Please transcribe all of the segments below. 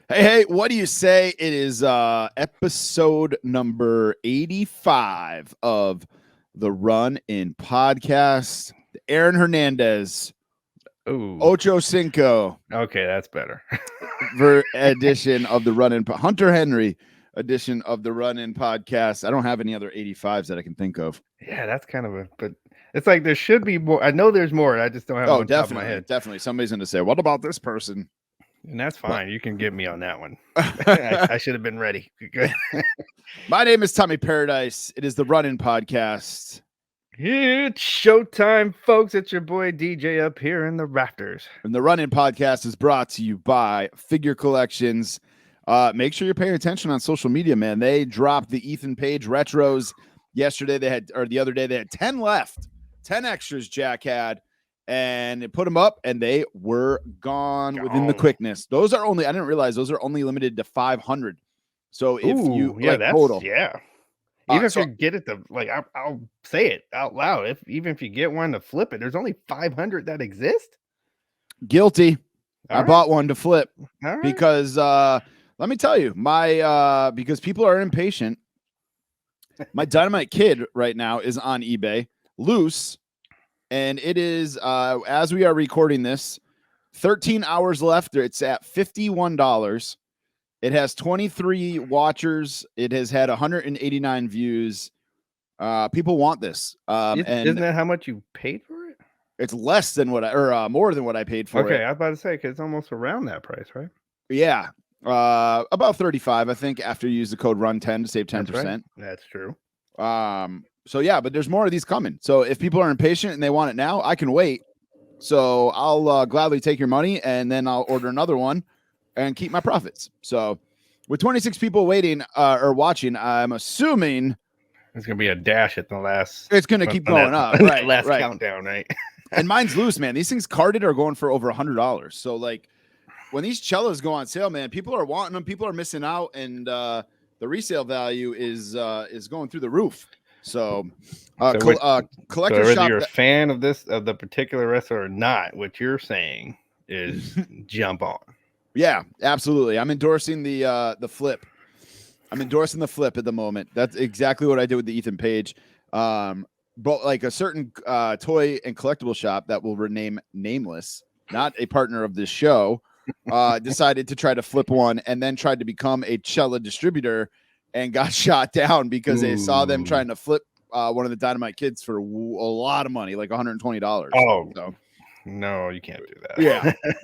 Hey, what do you say? It is episode number 85 of the Run In Podcast. Aaron Hernandez, Ooh, Ocho Cinco okay, that's better. edition of the Run In Hunter Henry edition of the Run In Podcast. I don't have any other 85s that I can think of. Yeah, that's kind of but it's like there should be more. I know there's more. I just don't have them on top of my head. Definitely. Somebody's going to say, what about this person? And that's fine. You can get me on that one. I should have been ready. Good. My name is Tommy Paradise. It is the Run In Podcast. It's showtime, folks. It's your boy DJ up here in the rafters. And the Run In Podcast is brought to you by Figure Collections. Make sure you're paying attention on social media, man. They dropped the Ethan Page retros yesterday. The other day, they had 10 left, 10 extras Jack had, and it put them up and they were gone within the quickness. Those are I didn't realize those are only limited to 500. So if total. Yeah. Even if you get it I'll say it out loud. Even if you get one to flip it, there's only 500 that exist. Guilty. I bought one to flip because let me tell you, because people are impatient. My Dynamite Kid right now is on eBay loose, and it is as we are recording this, 13 hours left. It's at $51. It has 23 watchers. It has had 189 views. People want this. Isn't that how much you paid for it? It's less than more than what I paid for it. Okay, I was about to say, because it's almost around that price, right? Yeah. About 35, I think, after you use the code RUN10 to save 10%. That's true. So yeah, but there's more of these coming. So if people are impatient and they want it now, I can wait. So I'll gladly take your money and then I'll order another one and keep my profits. So with 26 people waiting or watching, I'm assuming it's gonna be a dash at the last. It's gonna keep going up, right? Last countdown, right? And mine's loose, man. These things carded are going for over $100. So like, when these cellos go on sale, man, people are wanting them. People are missing out, and the resale value is going through the roof. So, collector whether shop. You're a fan of the particular wrestler or not, what you're saying is jump on. Yeah, absolutely. I'm endorsing the flip. I'm endorsing the flip at the moment. That's exactly what I did with the Ethan Page. But like a certain toy and collectible shop that will rename nameless, not a partner of this show, decided to try to flip one and then tried to become a Cella distributor and got shot down because they saw them trying to flip one of the Dynamite Kids for a lot of money, like $120. Oh, so no, you can't do that.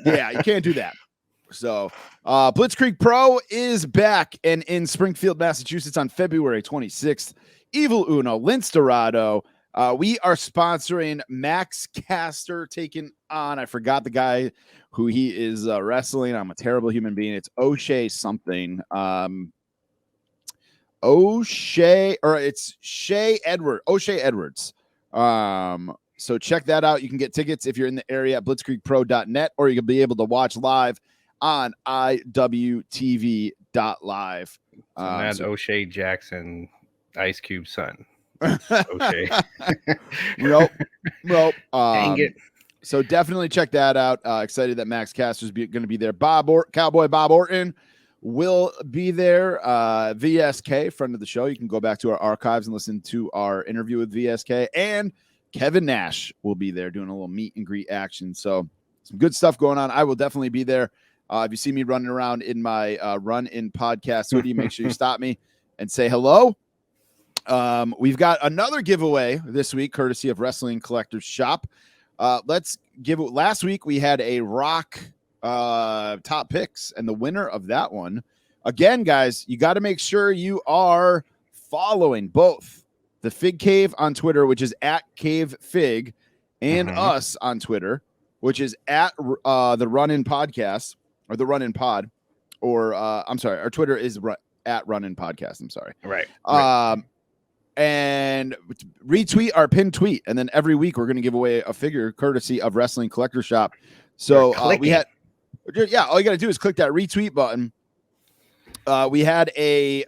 Yeah, you can't do that. So Blitzkrieg Pro is back and in Springfield, Massachusetts on February 26th. Evil Uno, Lince Dorado. We are sponsoring Max Caster taking on, I forgot the guy who he is wrestling. I'm a terrible human being. It's O'Shea something. O'Shea Edwards. So check that out. You can get tickets if you're in the area at blitzkriegpro.net, or you can be able to watch live on IWTV.live. That's O'Shea Jackson, Ice Cube's son. O'Shea. Nope. Dang it. So definitely check that out. Excited that Max Caster's going to be there. Cowboy Bob Orton will be there. VSK, friend of the show. You can go back to our archives and listen to our interview with VSK. And Kevin Nash will be there doing a little meet and greet action. So some good stuff going on. I will definitely be there. If you see me running around in my Run In Podcast hoodie, make sure you stop me and say hello. We've got another giveaway this week, courtesy of Wrestling Collectors Shop. Last week we had a Rock top picks, and the winner of that one, again, guys, you got to make sure you are following both the Fig Cave on Twitter, which is at Cave Fig, and us on Twitter, which is at the Run In Podcast, or the Run In Pod, or I'm sorry, our Twitter is at Run In Podcast. I'm sorry. Right. And retweet our pinned tweet, and then every week we're going to give away a figure courtesy of Wrestling Collector Shop. So all you got to do is click that retweet button. We had a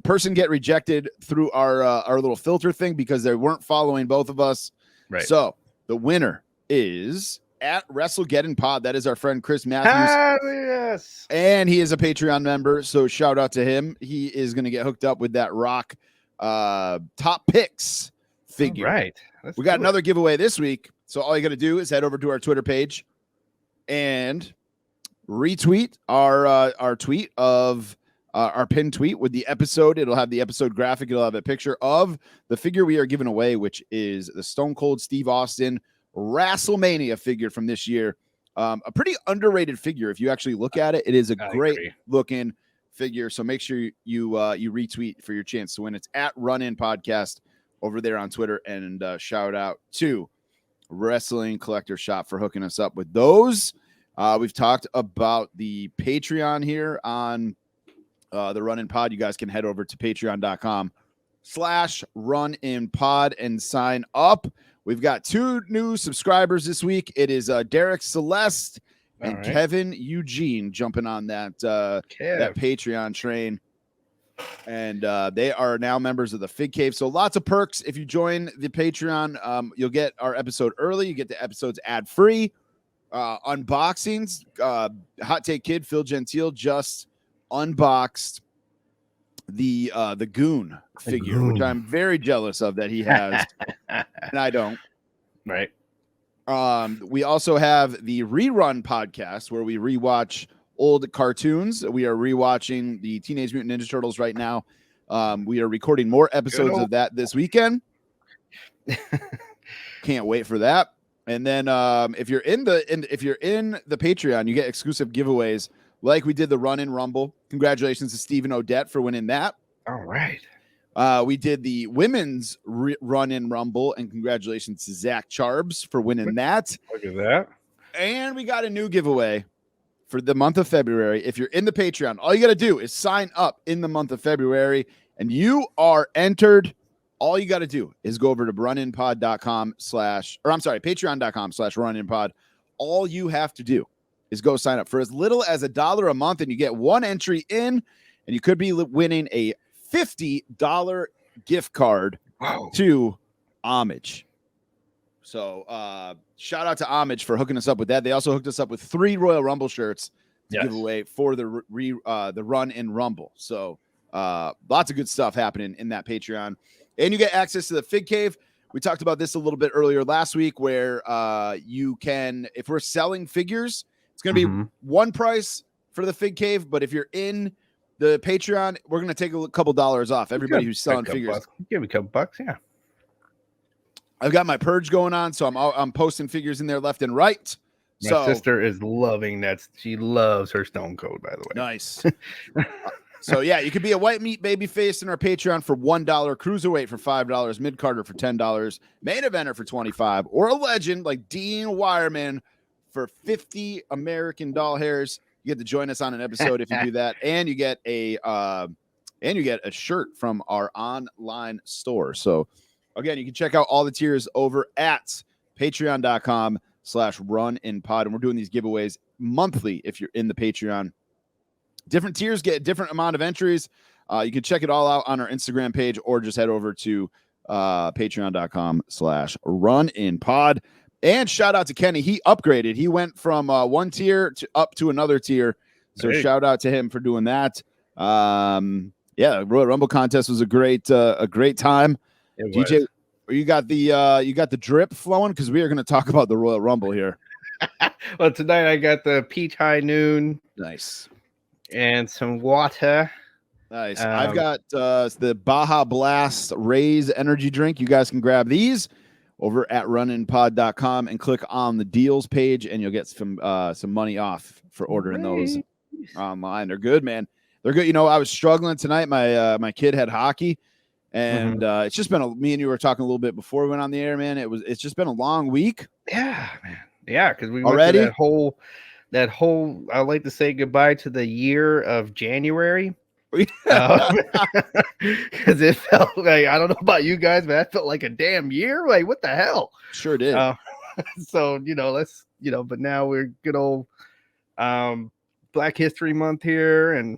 person get rejected through our little filter thing because they weren't following both of us. Right. So the winner is at WrestleGeddon Pod. That is our friend Chris Matthews. Yes. And he is a Patreon member, so shout out to him. He is going to get hooked up with that Rock Top Picks figure. All right. We got another giveaway this week. So all you got to do is head over to our Twitter page and retweet our tweet of our pinned tweet with the episode. It'll have the episode graphic. It'll have a picture of the figure we are giving away, which is the Stone Cold Steve Austin WrestleMania figure from this year. A pretty underrated figure. If you actually look at it, it is a great looking figure. So make sure you retweet for your chance to win. It's at Run In Podcast over there on Twitter. And shout out to Wrestling Collector Shop for hooking us up with those. We've talked about the Patreon here on the Run In Pod. You guys can head over to patreon.com/runinpod and sign up. We've got 2 new subscribers this week. It is Derek Celeste and Kevin Eugene jumping on that Patreon train. And they are now members of the Fig Cave. So lots of perks. If you join the Patreon, you'll get our episode early. You get the episodes ad-free. Unboxings. Hot Take Kid, Phil Gentile, just unboxed the Goon figure, which I'm very jealous of that he has, and I don't. Right. We also have the Rerun podcast where we rewatch old cartoons. We are rewatching the Teenage Mutant Ninja Turtles right now. We are recording more episodes of that this weekend. Can't wait for that. And then if you're in the Patreon, you get exclusive giveaways like we did the Run In Rumble. Congratulations to Stephen Odette for winning that. All right. We did the women's Run In Rumble, and congratulations to Zach Charbs for winning that. Look at that. And we got a new giveaway for the month of February. If you're in the Patreon, all you got to do is sign up in the month of February, and you are entered. All you got to do is go over to patreon.com/runinpod. All you have to do is go sign up for as little as $1 a month, and you get 1 entry in, and you could be winning a $50 gift card to Homage. So shout out to Homage for hooking us up with that. They also hooked us up with 3 Royal Rumble shirts to give away for the Run In Rumble. So lots of good stuff happening in that Patreon. And you get access to the Fig Cave. We talked about this a little bit earlier last week where you can, if we're selling figures, it's going to be one price for the Fig Cave. But if you're in the Patreon, we're going to take a couple dollars off everybody who's selling figures. Give me a couple bucks, yeah. I've got my purge going on, so I'm posting figures in there left and right. My sister is loving that. She loves her Stone Cold, by the way. Nice. So, yeah, you could be a white meat baby face in our Patreon for $1, cruiserweight for $5, mid-carder for $10, main eventer for $25, or a legend like Dean Wireman for 50 American doll hairs. You get to join us on an episode if you do that, and you get a shirt from our online store. So, again, you can check out all the tiers over at patreon.com/runinpod, and we're doing these giveaways monthly if you're in the Patreon. Different tiers get a different amount of entries. You can check it all out on our Instagram page or just head over to patreon.com/runinpod. And shout out to Kenny. He upgraded. He went from one tier up to another tier. So shout out to him for doing that. Yeah, Royal Rumble contest was a great time. DJ, you got the drip flowing because we are going to talk about the Royal Rumble here. Well, tonight I got the Peach High Noon. Nice. And some water. Nice. I've got the Baja Blast Raise energy drink. You guys can grab these over at runinpod.com and click on the deals page, and you'll get some money off for ordering those online. They're good, man. They're good. You know, I was struggling tonight. My kid had hockey, and it's just been me and you were talking a little bit before we went on the air, man. It's just been a long week. Yeah, man. Yeah, because we went to that whole I like to say goodbye to the year of January. Because it felt like, I don't know about you guys, but that felt like a damn year. Like, what the hell? Sure did. So, but now we're good old Black History Month here, and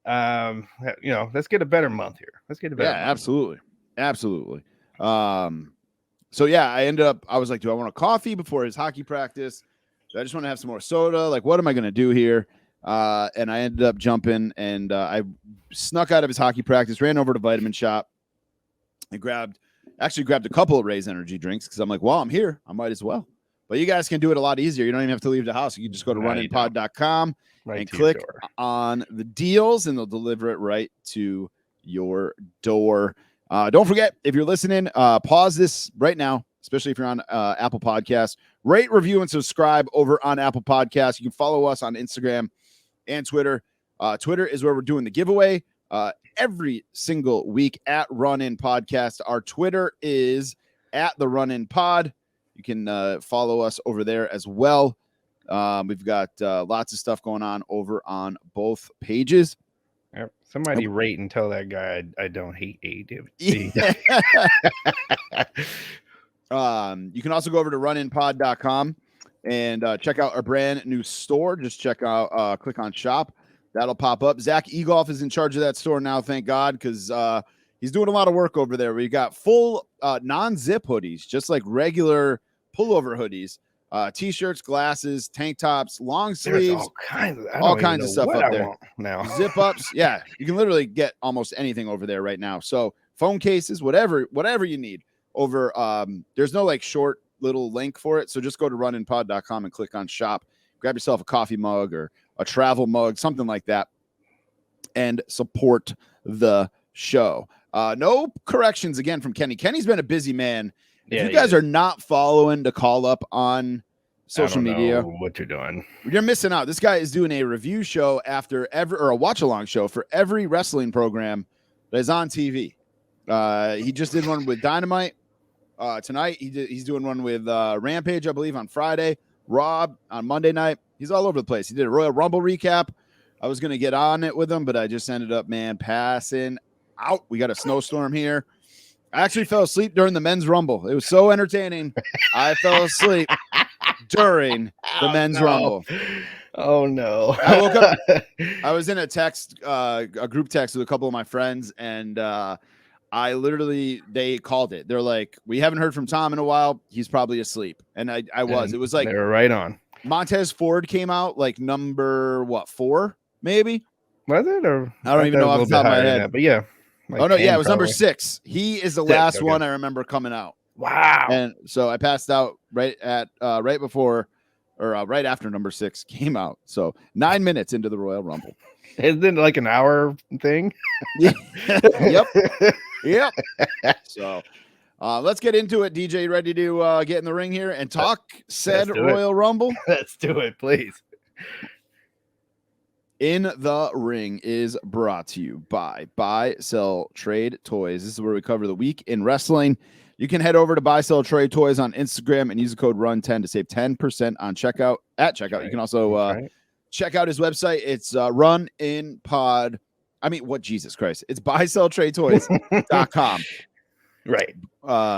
let's get a better month here. Let's get a better month. Absolutely. So yeah, I was like, do I want a coffee before his hockey practice? Do I just want to have some more soda? Like, what am I going to do here? And I ended up jumping, and I snuck out of his hockey practice, ran over to Vitamin Shop, and grabbed a couple of Raise energy drinks because I'm like, well, I'm here, I might as well. But you guys can do it a lot easier. You don't even have to leave the house. You can just go to runinpod.com and click on the deals, and they'll deliver it right to your door. Don't forget, if you're listening, pause this right now, especially if you're on Apple Podcasts. Rate, review, and subscribe over on Apple Podcasts. You can follow us on Instagram and Twitter. Twitter is where we're doing the giveaway every single week at Run In Podcast. Our Twitter is at the Run In Pod. You can follow us over there as well. We've got lots of stuff going on over on both pages. Somebody rate and tell that guy I don't hate AEW. You can also go over to runinpod.com and check out our brand new store. Just check out, click on shop. That'll pop up. Zach Egolf is in charge of that store now, thank God, because he's doing a lot of work over there. We got full non-zip hoodies, just like regular pullover hoodies, t-shirts, glasses, tank tops, long sleeves, all kinds of stuff up there. Now zip ups, yeah, you can literally get almost anything over there right now. So phone cases, whatever you need over. There's no like short little link for it, so just go to runinpod.com and click on shop. Grab yourself a coffee mug or a travel mug, something like that, and support the show. No corrections again from Kenny. Kenny's been a busy man. If you guys are not following the call up on social media, what you're doing, you're missing out. This guy is doing a review show or a watch along show for every wrestling program that is on TV. He just did one with Dynamite tonight. He's doing one with Rampage, I believe, on Friday. Rob on Monday night. He's all over the place. He did a Royal Rumble recap. I was going to get on it with him, but I just ended up, passing out. We got a snowstorm here. I actually fell asleep during the men's Rumble. It was so entertaining. I fell asleep during the men's Rumble. Oh, no. I woke up. I was in a group text with a couple of my friends, and they called it. They're like, we haven't heard from Tom in a while. He's probably asleep. And I was. It was like, they were right on. Montez Ford came out like number 4, maybe. Was it? Or I don't even know off the top of my head. But yeah. It was number 6. He is the last one I remember coming out. Wow. And so I passed out right after number 6 came out. So 9 minutes into the Royal Rumble. Isn't it like an hour thing? Yep. So let's get into it. DJ, ready to get in the ring here and talk said Royal Rumble? Let's do it, please. In the Ring is brought to you by Buy, Sell, Trade Toys. This is where we cover the week in wrestling. You can head over to Buy, Sell, Trade Toys on Instagram and use the code RUN10 to save 10% on checkout. At checkout, right. You can also check out his website. It's Run In Pod. I mean, what Jesus Christ? It's buyselltradetoys.com. Right.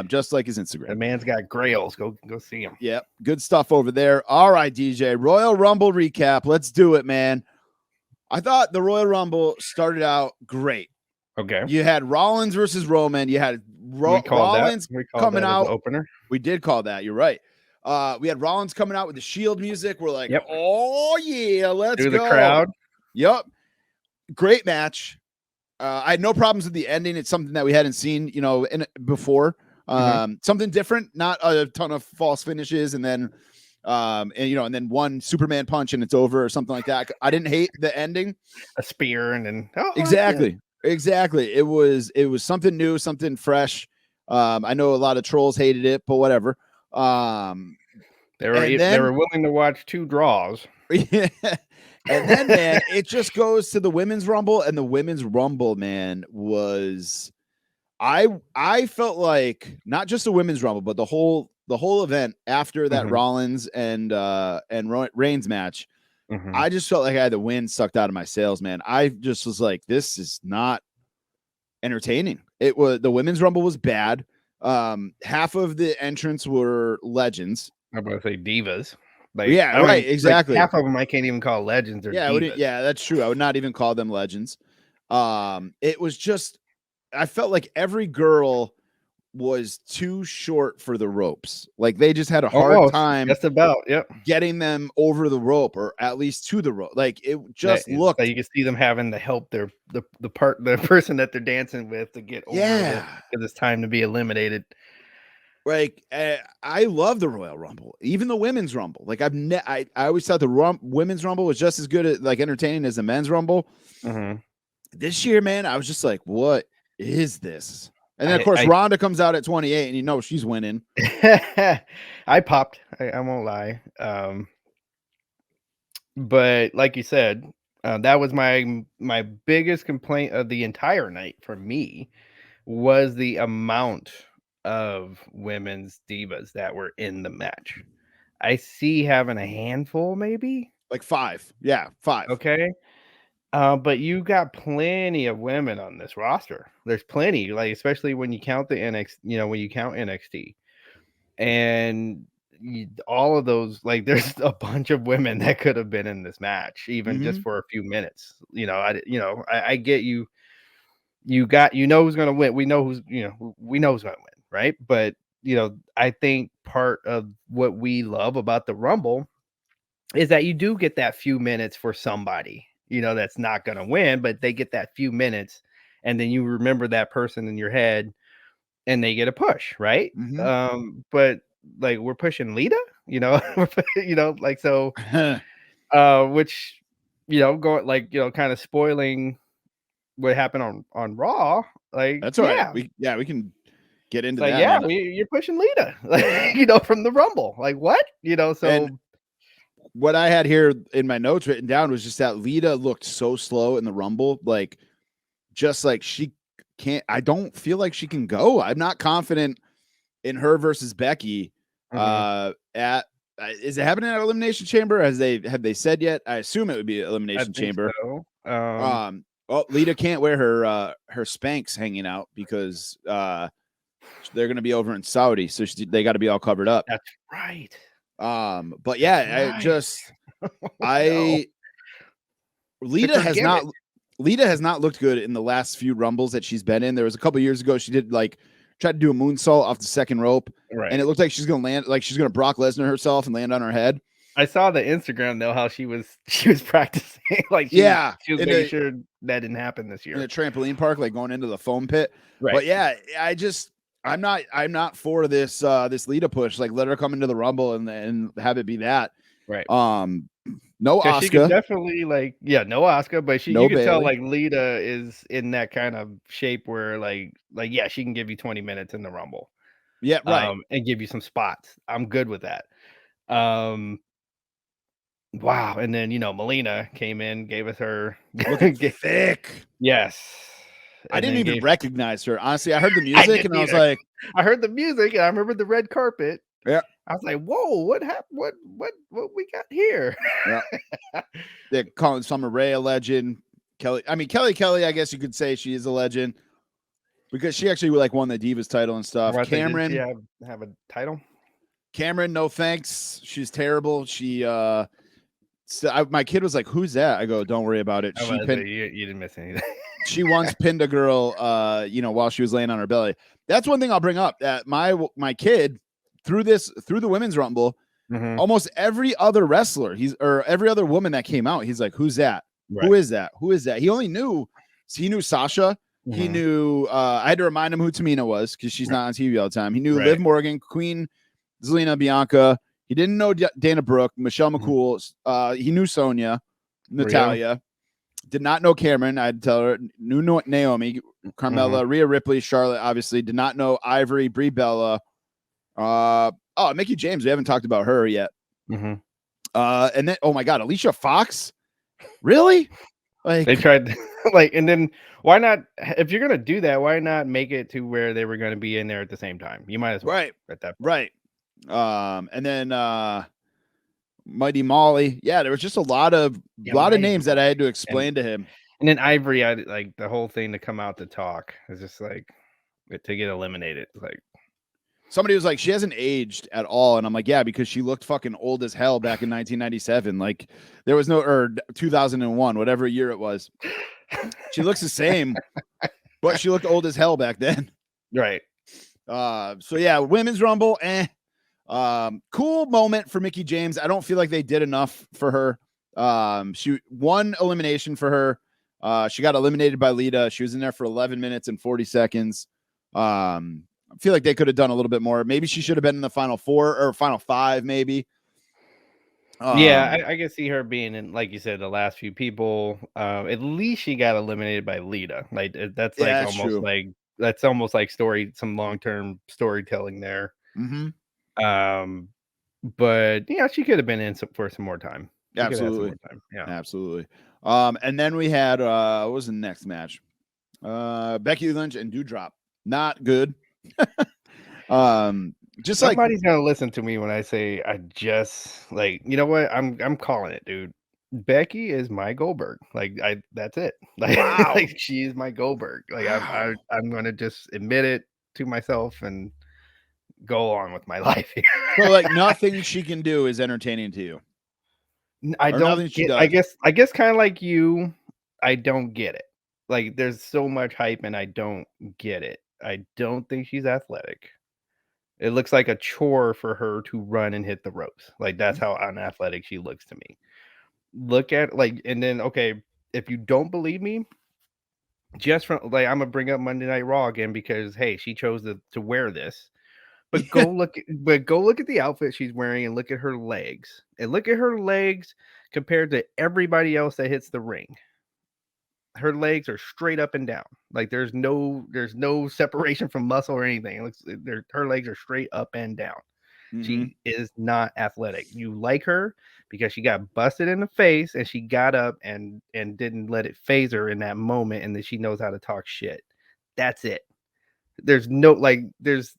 Just like his Instagram. The man's got grails. Go see him. Yep. Good stuff over there. All right, DJ. Royal Rumble recap. Let's do it, man. I thought the Royal Rumble started out great. Okay. You had Rollins versus Roman. You had Rollins coming out. Opener. We did call that. You're right. We had Rollins coming out with the Shield music. We're like, oh yeah, let's go. The crowd. Yep. Great match. I had no problems with the ending. It's something that we hadn't seen, before. Something different, not a ton of false finishes, and then and then one Superman punch and it's over or something like that. I didn't hate the ending. A spear and then exactly. It was something new, something fresh. I know a lot of trolls hated it, but whatever. They were willing to watch 2 draws. And then, man, it just goes to the Women's Rumble, and the Women's Rumble, man, was I felt like not just the Women's Rumble, but the whole event after that Rollins and Reigns match. I just felt like I had the wind sucked out of my sails, man. I just was like, this is not entertaining. It was the Women's Rumble was bad. Half of the entrants were legends. I'm about to say divas. Right, exactly. Half of them I can't even call legends. That's true. I would not even call them legends. It was just, I felt like every girl was too short for the ropes. Like they just had a hard time just about getting them over the rope, or at least to the rope. Like it just looked like you can see them having to help the person that they're dancing with to get over because it's time to be eliminated. Like I love the Royal Rumble, even the Women's Rumble. Like I always thought the Women's Rumble was just as good at like entertaining as the Men's Rumble. Mm-hmm. This year, man, I was just like, what is this? And then, of course, Ronda comes out at 28, and you know she's winning. I popped. I won't lie. But like you said, that was my biggest complaint of the entire night for me was the amount of women's divas that were in the match. I see having a handful, maybe like 5. Yeah, 5. Okay. But you got plenty of women on this roster. There's plenty, like especially when you count the when you count NXT, and all of those, like there's a bunch of women that could have been in this match, even just for a few minutes. I get you. You know who's gonna win. We know who's gonna win, right? But I think part of what we love about the Rumble is that you do get that few minutes for somebody. That's not going to win, but they get that few minutes and then you remember that person in your head and they get a push, right? But like we're pushing Lita, like so, which, going like, kind of spoiling what happened on Raw. Like, that's all right. We can get into that. Yeah, you're pushing Lita, like, from the Rumble. Like what? So. And what I had here in my notes written down was just that Lita looked so slow in the Rumble, like just like she can't. I don't feel like she can go. I'm not confident in her versus Becky. Is it happening at Elimination Chamber? Have they said yet? I assume it would be Elimination Chamber. So. Lita can't wear her Spanx hanging out because they're going to be over in Saudi, so they got to be all covered up. That's right. But yeah, Lita has not looked good in the last few Rumbles that she's been in. There was a couple years ago she did tried to do a moonsault off the second rope, and it looked like she's gonna land, like she's gonna Brock Lesnar herself and land on her head. I saw the Instagram though how she was practicing, like she was making sure that didn't happen this year in a trampoline park, like going into the foam pit. Right. But yeah, I'm not for this Lita push. Like let her come into the Rumble and have it be that. Right. No Asuka. She could definitely no Asuka, but you can tell like Lita is in that kind of shape where like she can give you 20 minutes in the Rumble. Yeah, right. And give you some spots. I'm good with that. Wow. And then Melina came in, gave us her looking thick. Yes. I didn't even recognize her. Honestly, I heard the music and I was like, I heard the music and I remember the red carpet. Yeah. I was like, whoa, what happened? What we got here? Yeah. They're calling Summer Rae a legend. Kelly, I guess you could say she is a legend because she actually won the Divas title and stuff. Cameron, did she have a title? Cameron, no thanks. She's terrible. She my kid was like, "Who's that?" I go, "Don't worry about it." You didn't miss anything. She once pinned a girl, while she was laying on her belly. That's one thing I'll bring up. That my kid through the Women's Rumble, almost every other wrestler, every other woman that came out, he's like, "Who's that? Right. Who is that? Who is that?" He knew Sasha. He knew. I had to remind him who Tamina was because she's not on TV all the time. He knew Liv Morgan, Queen Zelina, Bianca. He didn't know Dana Brooke, Michelle McCool. He knew Sonya, Natalia. Did not know Cameron. I'd tell her. Knew Naomi, Carmella, Rhea Ripley, Charlotte. Obviously, did not know Ivory, Brie Bella. Mickie James. We haven't talked about her yet. And then, oh my God, Alicia Fox. Really? Like they tried, and then why not? If you're gonna do that, why not make it to where they were going to be in there at the same time? You might as well. Right. At that point. Right. And then Mighty Molly. Yeah, there was just a lot of names that I had to explain to him. And then Ivory, I like the whole thing to come out to talk is just like to get eliminated. Like somebody was like, she hasn't aged at all, and I'm like, yeah, because she looked fucking old as hell back in 1997. Like there was or 2001, whatever year it was. She looks the same, but she looked old as hell back then. Right. So yeah, women's rumble. Cool moment for Mickie James. I don't feel like they did enough for her. She one elimination for her. She got eliminated by Lita. She was in there for 11 minutes and 40 seconds. I feel like they could have done a little bit more. Maybe she should have been in the final 4 or final 5, maybe. I can see her being in, like you said, the last few people. At least she got eliminated by Lita. Like that's like that's almost true. like that's almost like some long-term storytelling there. But yeah, she could have been in for some more time. Absolutely. Yeah, absolutely. And then we had what was the next match? Becky Lynch and Doudrop. Not good. Just somebody's gonna listen to me when I say I just like, you know what? I'm calling it, dude. Becky is my Goldberg. Like that's it. Like, wow. like she is my Goldberg. Like I'm gonna just admit it to myself and go on with my life here. So like nothing she can do is entertaining to you. I don't get, I guess kind of like you, I don't get it. Like there's so much hype and I don't get it. I don't think she's athletic. It looks like a chore for her to run and hit the ropes. Like that's how unathletic she looks to me. Look at like, and then okay, if you don't believe me, just from like I'm gonna bring up Monday Night Raw again because hey, she chose to wear this. But go look at the outfit she's wearing and look at her legs. And look at her legs compared to everybody else that hits the ring. Her legs are straight up and down. Like there's no separation from muscle or anything. It looks her legs are straight up and down. She is not athletic. You like her because she got busted in the face and she got up and didn't let it phase her in that moment, and that she knows how to talk shit. That's it. There's no there's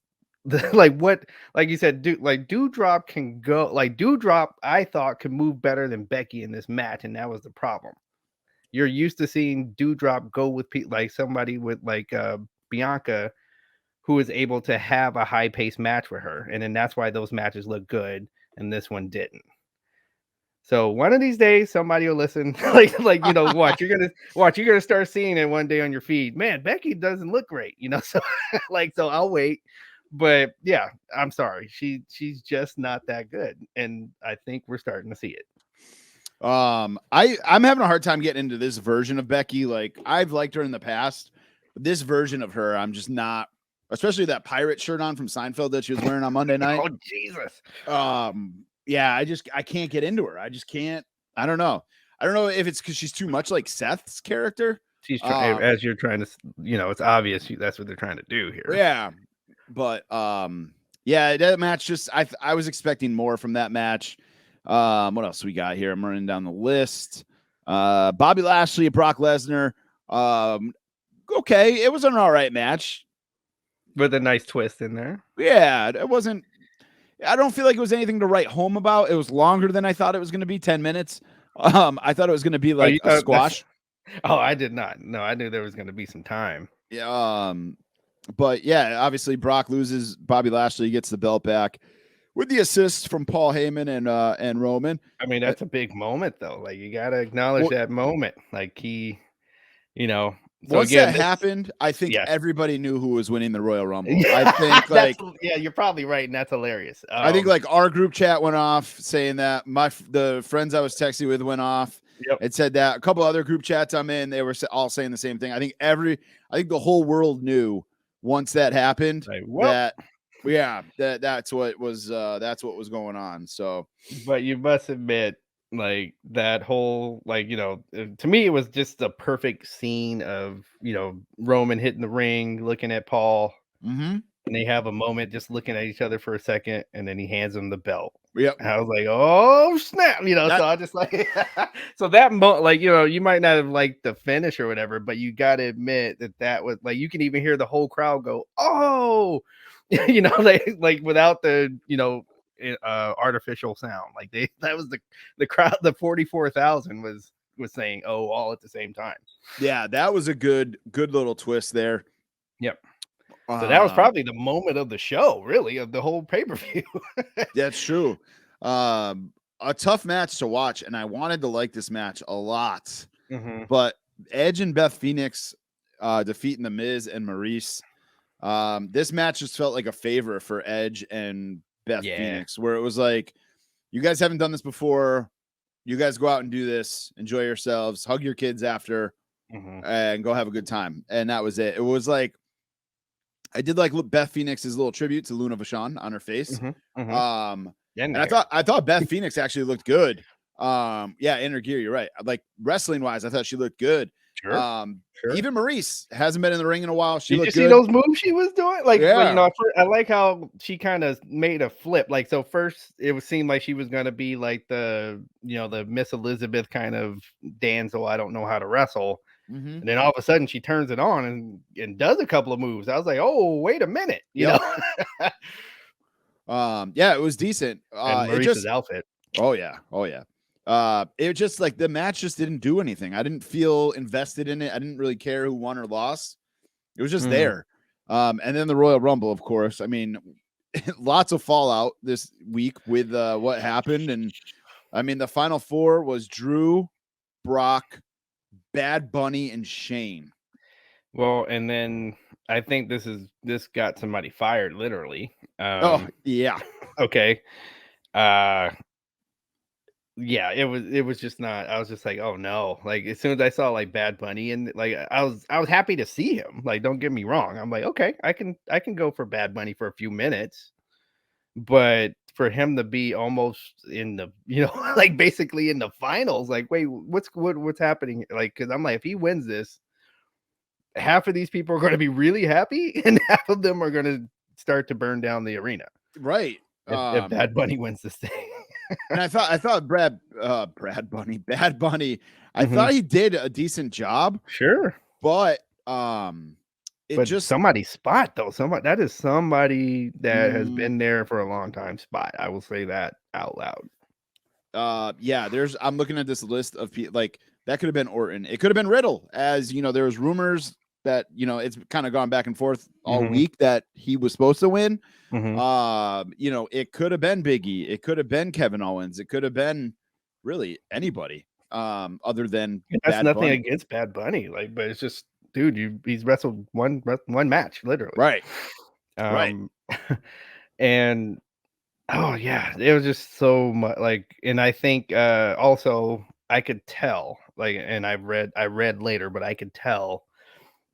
like what, like you said, Doudrop can go. Like Doudrop, I thought could move better than Becky in this match, and that was the problem. You're used to seeing Doudrop go with like somebody with like Bianca, who is able to have a high paced match with her, and then that's why those matches look good, and this one didn't. So one of these days, somebody will listen. like you know, you're gonna start seeing it one day on your feed. Man, Becky doesn't look great, you know. So so I'll wait. But yeah, I'm sorry. She's just not that good. And I think we're starting to see it. I'm having a hard time getting into this version of Becky. Like I've liked her in the past. This version of her, I'm just not, especially that pirate shirt on from Seinfeld that she was wearing on Monday night. Oh, Jesus. Yeah, I can't get into her. I just can't. I don't know if it's because she's too much like Seth's character. She's trying, as you're trying to, you know, it's obvious that's what they're trying to do here. Yeah. But yeah, that match just I was expecting more from that match. What else we got here? I'm running down the list. Bobby Lashley, Brock Lesnar. Okay, it was an all right match with a nice twist in there. Yeah, it wasn't. I don't feel like it was anything to write home about. It was longer than I thought it was going to be. 10 minutes. I thought it was going to be like a squash. Oh, I did not. No, I knew there was going to be some time. Yeah. But yeah, obviously Brock loses. Bobby Lashley gets the belt back with the assist from Paul Heyman and Roman. I mean, that's a big moment though. Like you got to acknowledge that moment. Like he, you know, so once again, that happened, I think everybody knew who was winning the Royal Rumble. I think like yeah, you're probably right, and that's hilarious. I think like our group chat went off saying that the friends I was texting with went off. Yep. It said that a couple other group chats I'm in, they were all saying the same thing. I think the whole world knew once that happened that's what was going on. So, but you must admit, like that whole, like, you know, to me it was just a perfect scene of, you know, Roman hitting the ring, looking at Paul, and they have a moment just looking at each other for a second, and then he hands him the belt. Yep. And I was like, oh snap, you know. So I just like so that like, you know, you might not have liked the finish or whatever, but you got to admit that was like, you can even hear the whole crowd go, oh, you know, like without the, you know, artificial sound. Like that was the crowd. The 44,000 was saying oh all at the same time. Yeah, that was a good little twist there. Yep. So that was probably the moment of the show, really, of the whole pay-per-view. That's true. A tough match to watch, and I wanted to like this match a lot. But Edge and Beth Phoenix defeating The Miz and Maurice. This match just felt like a favor for Edge and Beth Phoenix, where it was like, you guys haven't done this before. You guys go out and do this, enjoy yourselves, hug your kids after, and go have a good time. And that was it. It was like, I did like Beth Phoenix's little tribute to Luna Vachon on her face. And I thought Beth Phoenix actually looked good. In her gear, you're right. Like wrestling wise, I thought she looked good. Sure. Even Maurice hasn't been in the ring in a while. Did you see those moves she was doing? Like, I like how she kind of made a flip. Like, so first it seemed like she was going to be like the Miss Elizabeth kind of damsel. I don't know how to wrestle. And then all of a sudden she turns it on and does a couple of moves. I was like, oh, wait a minute. You know? It was decent. And Maurice's outfit. Oh yeah. It just like the match just didn't do anything. I didn't feel invested in it. I didn't really care who won or lost. It was just there. And then the Royal Rumble, of course. I mean, lots of fallout this week with what happened. And I mean, the final four was Drew, Brock, Bad Bunny, and Shane. Well, and then I think this got somebody fired, literally. Okay. It was just not. I was just like, oh no! Like as soon as I saw like Bad Bunny, and like I was happy to see him. Like, don't get me wrong. I'm like, okay, I can go for Bad Bunny for a few minutes, but for him to be almost in the like basically in the finals, like wait, what's happening? Like, because I'm like, if he wins this, half of these people are going to be really happy, and half of them are going to start to burn down the arena. Right. If Bad Bunny wins this thing. And I thought Bad Bunny, I thought he did a decent job. Sure. But just somebody's spot though. That is somebody that has been there for a long time spot. I will say that out loud. I'm looking at this list of people, like that could have been Orton. It could have been Riddle, as there was rumors that it's kind of gone back and forth all week that he was supposed to win. It could have been Big E, it could have been Kevin Owens, it could have been really anybody other than that's Bad nothing Bunny. Against Bad Bunny, like, but it's just, dude, he's wrestled one match, literally. Right. And it was just so much, like, and I think also I could tell, like, and I read later, but I could tell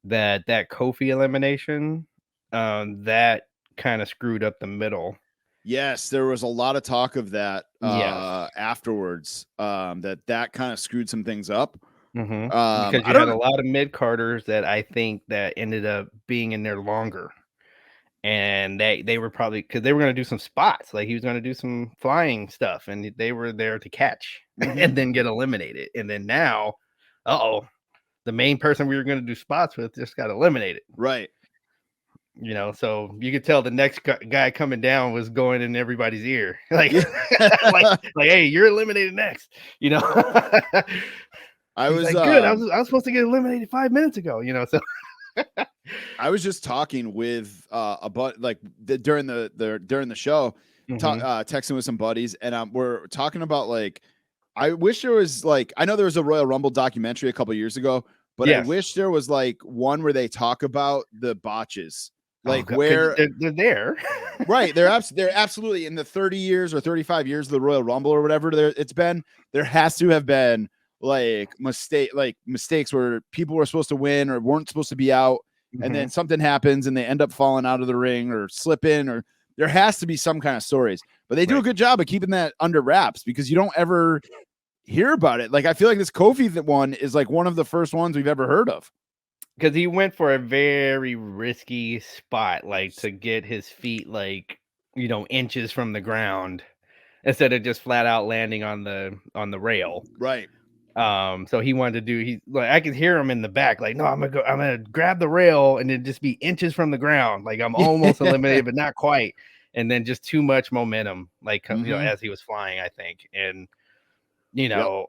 that Kofi elimination, that kind of screwed up the middle. Yes, there was a lot of talk of that afterwards. That kind of screwed some things up. Because you had a lot of mid-carders that I think that ended up being in there longer. And they were probably, because they were going to do some spots, like he was going to do some flying stuff, and they were there to catch and then get eliminated. And then now, the main person we were going to do spots with just got eliminated. Right. So you could tell the next guy coming down was going in everybody's ear. Like, like, hey, you're eliminated next. I was like, good. I was supposed to get eliminated 5 minutes ago. So I was just talking with during the show, texting with some buddies, and we're talking about, like, I wish there was, like, I know there was a Royal Rumble documentary a couple years ago, but I wish there was like one where they talk about the botches, like where they're there. Right. They're absolutely in the 30 years or 35 years of the Royal Rumble or whatever there has to have been like mistakes where people were supposed to win or weren't supposed to be out. And then something happens and they end up falling out of the ring or slipping, or there has to be some kind of stories, but they do a good job of keeping that under wraps because you don't ever hear about it. Like, I feel like this Kofi one is like one of the first ones we've ever heard of. Because he went for a very risky spot, like to get his feet, like, inches from the ground instead of just flat out landing on the rail. Right. So he wanted to do, I could hear him in the back, like, no, I'm gonna grab the rail and then just be inches from the ground. Like, I'm almost eliminated, but not quite. And then just too much momentum, like, as he was flying, I think. And, and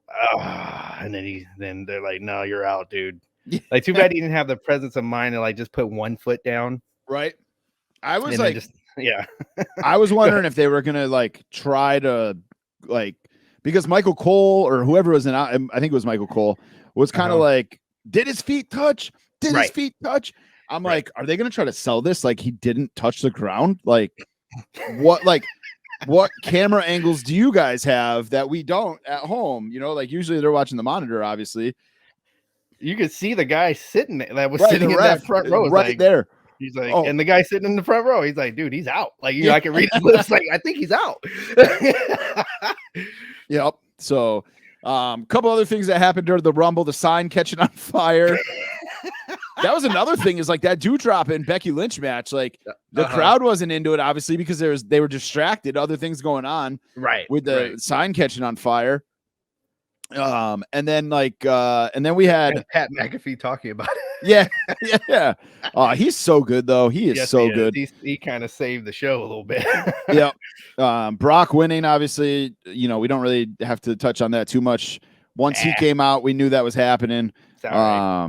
then they're like, no, you're out, dude. Like, too bad he didn't have the presence of mind to, like, just put one foot down. Right. I was like, yeah. I was wondering if they were going to, like, try to, like, because Michael Cole or whoever was in, I think it was Michael Cole, was kind of like, did his feet touch? His feet touch? I'm like, are they going to try to sell this like he didn't touch the ground? Like what camera angles do you guys have that we don't at home? You know, like usually they're watching the monitor, obviously. You could see the guy sitting that was sitting in that front row, right like, there. He's like, and the guy sitting in the front row, he's like, dude, he's out. Like, you know, I can read his lips. Like, I think he's out. Yep. So, couple other things that happened during the Rumble, the sign catching on fire. That was another thing, is like that Doudrop and Becky Lynch match. Like the crowd wasn't into it, obviously, because they were distracted, other things going on, right? With the sign catching on fire. And then we had Pat McAfee talking about it. Yeah. He's so good though. He is so good. He kind of saved the show a little bit. Yep. Brock winning, obviously, you know, we don't really have to touch on that too much. Once he came out, we knew that was happening. Where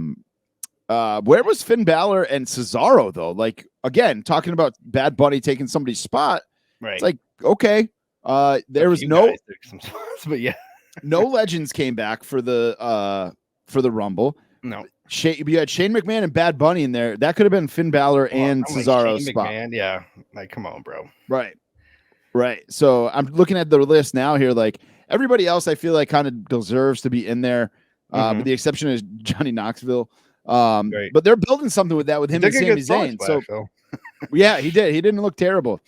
was Finn Balor and Cesaro though? Like, again, talking about Bad Bunny taking somebody's spot. Right. It's like, okay. There was no spots, but yeah. No legends came back for the Rumble. No. You had Shane McMahon and Bad Bunny in there. That could have been Finn Balor and Cesaro's spot. McMahon, yeah. Like, come on, bro. Right. So I'm looking at the list now here. Like, everybody else, I feel like kind of deserves to be in there. With the exception of Johnny Knoxville. But they're building something with that with him and Sami Zayn. So yeah, he did. He didn't look terrible.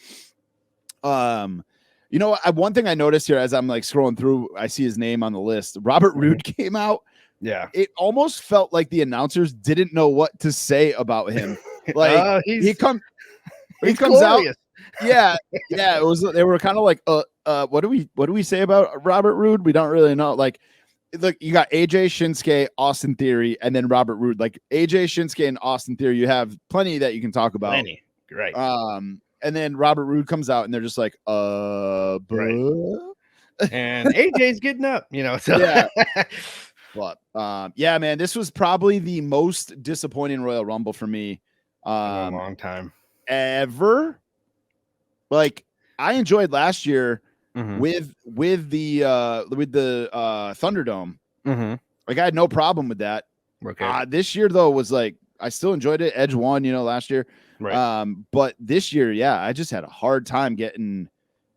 You know, one thing I noticed here as I'm like scrolling through, I see his name on the list. Robert Roode came out. Yeah. It almost felt like the announcers didn't know what to say about him. Like he comes glorious. out. Yeah. It was, they were kind of like, what do we say about Robert Roode? We don't really know. Like, look, you got AJ Shinsuke, Austin Theory, and then Robert Roode. Like AJ Shinsuke and Austin Theory, you have plenty that you can talk about. Plenty. Right. And then Robert Roode comes out and they're just like, right. And AJ's getting up, you know. So yeah. But yeah, man, this was probably the most disappointing Royal Rumble for me in a long time ever. Like, I enjoyed last year with the Thunderdome. Like, I had no problem with that. Okay. This year though was like, I still enjoyed it. Edge won, you know, last year. Right. But this year, yeah, I just had a hard time getting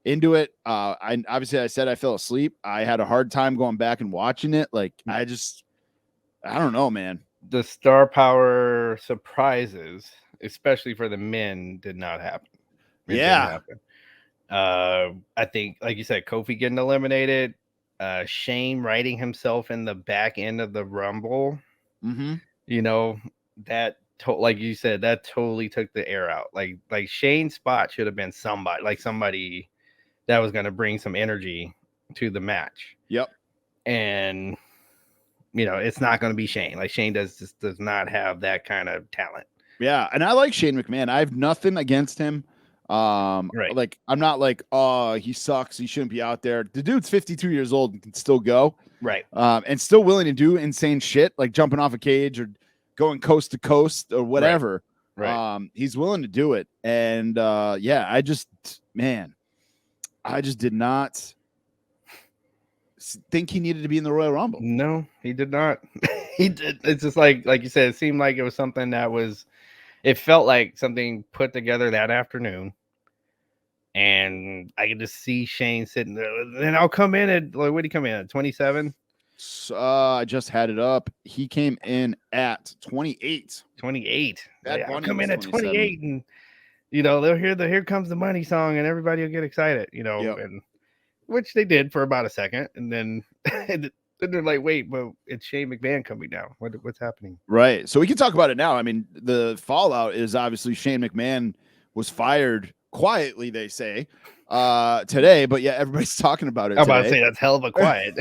into it. I said I fell asleep. I had a hard time going back and watching it. Like, I don't know, man. The star power surprises, especially for the men, did not happen. It I think, like you said, Kofi getting eliminated, Shane writing himself in the back end of the Rumble. You know, that like you said, that totally took the air out. Like Shane's spot should have been somebody that was going to bring some energy to the match. Yep. And you know, it's not going to be Shane. Like, Shane does not have that kind of talent. Yeah, and I like Shane McMahon. I have nothing against him. Like, I'm not like, oh, he sucks, he shouldn't be out there. The dude's 52 years old and can still go. Right. And still willing to do insane shit, like jumping off a cage or going coast to coast or whatever. Right. He's willing to do it. And yeah, I just did not think he needed to be in the Royal Rumble. No, he did not. He did. It's just like you said, it seemed like it was something it felt like something put together that afternoon. And I could just see Shane sitting there. And I'll come in at, like, what did he come in at? 27? I just had it up. He came in at 28. 28. I'll come in at 28, and you know, they'll hear the "Here Comes the Money" song, and everybody will get excited, you know. And which they did for about a second, and then they're like, "Wait, but it's Shane McMahon coming now. What's happening?" Right. So we can talk about it now. I mean, the fallout is obviously Shane McMahon was fired quietly, they say, today, but yeah, everybody's talking about it. I'm about to say that's hell of a quiet.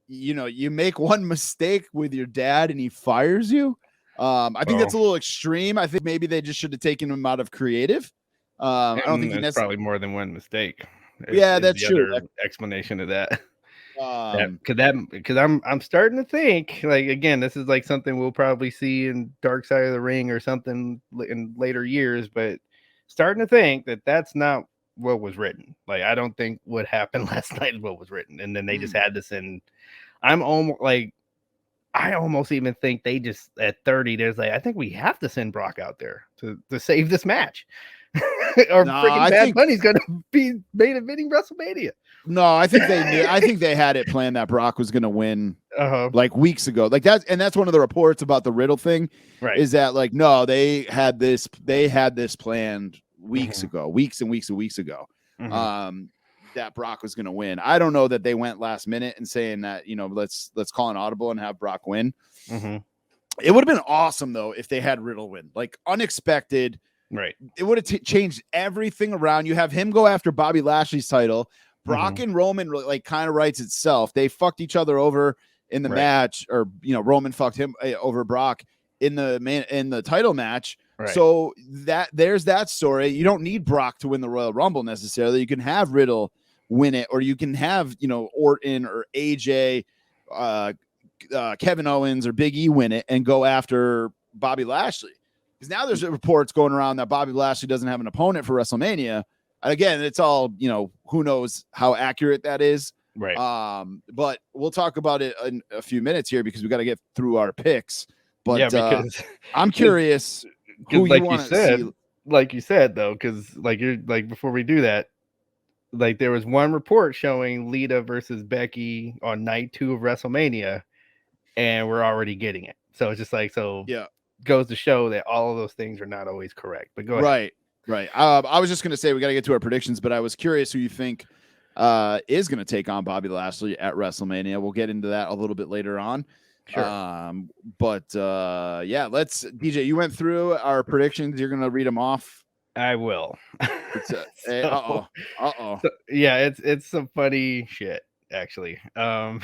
You know, you make one mistake with your dad and he fires you. I think that's a little extreme. I think maybe they just should have taken him out of creative. I don't think that's probably more than one mistake. That's true. Explanation of that. Because I'm starting to think, like, again, this is like something we'll probably see in Dark Side of the Ring or something in later years, but starting to think that that's not what was written. Like, I don't think what happened last night is what was written, and then they just had this in. I'm almost like, I almost even think they just at 30, there's like, I think we have to send Brock out there to save this match. Or freaking Bad Bunny's gonna be main eventing WrestleMania. No, I think they knew. I think they had it planned that Brock was gonna win like weeks ago. Like that's one of the reports about the Riddle thing, right? Is that like no, they had this planned weeks ago, weeks and weeks ago. That Brock was going to win. I don't know that they went last minute and saying that, let's call an audible and have Brock win. It would have been awesome though if they had Riddle win, like unexpected. Right. It would have changed everything around. You have him go after Bobby Lashley's title. Brock and Roman like kind of writes itself. They fucked each other over in the match, or Roman fucked him over Brock in the title match. Right. So there's that story. You don't need Brock to win the Royal Rumble necessarily. You can have Riddle win it, or you can have Orton or AJ, Kevin Owens or Big E win it and go after Bobby Lashley. Because now there's reports going around that Bobby Lashley doesn't have an opponent for WrestleMania. And again, it's all who knows how accurate that is. Right. But we'll talk about it in a few minutes here because we got to get through our picks. But because I'm curious who you want to see. Like you said, though, because before we do that, like there was one report showing Lita versus Becky on night 2 of WrestleMania, and we're already getting it. So it's just goes to show that all of those things are not always correct. But go ahead. Right. I was just going to say we got to get to our predictions, but I was curious who you think is going to take on Bobby Lashley at WrestleMania. We'll get into that a little bit later on. Sure. Let's DJ, you went through our predictions. You're going to read them off. I will. Uh-oh. So, yeah, it's some funny shit, actually. Oh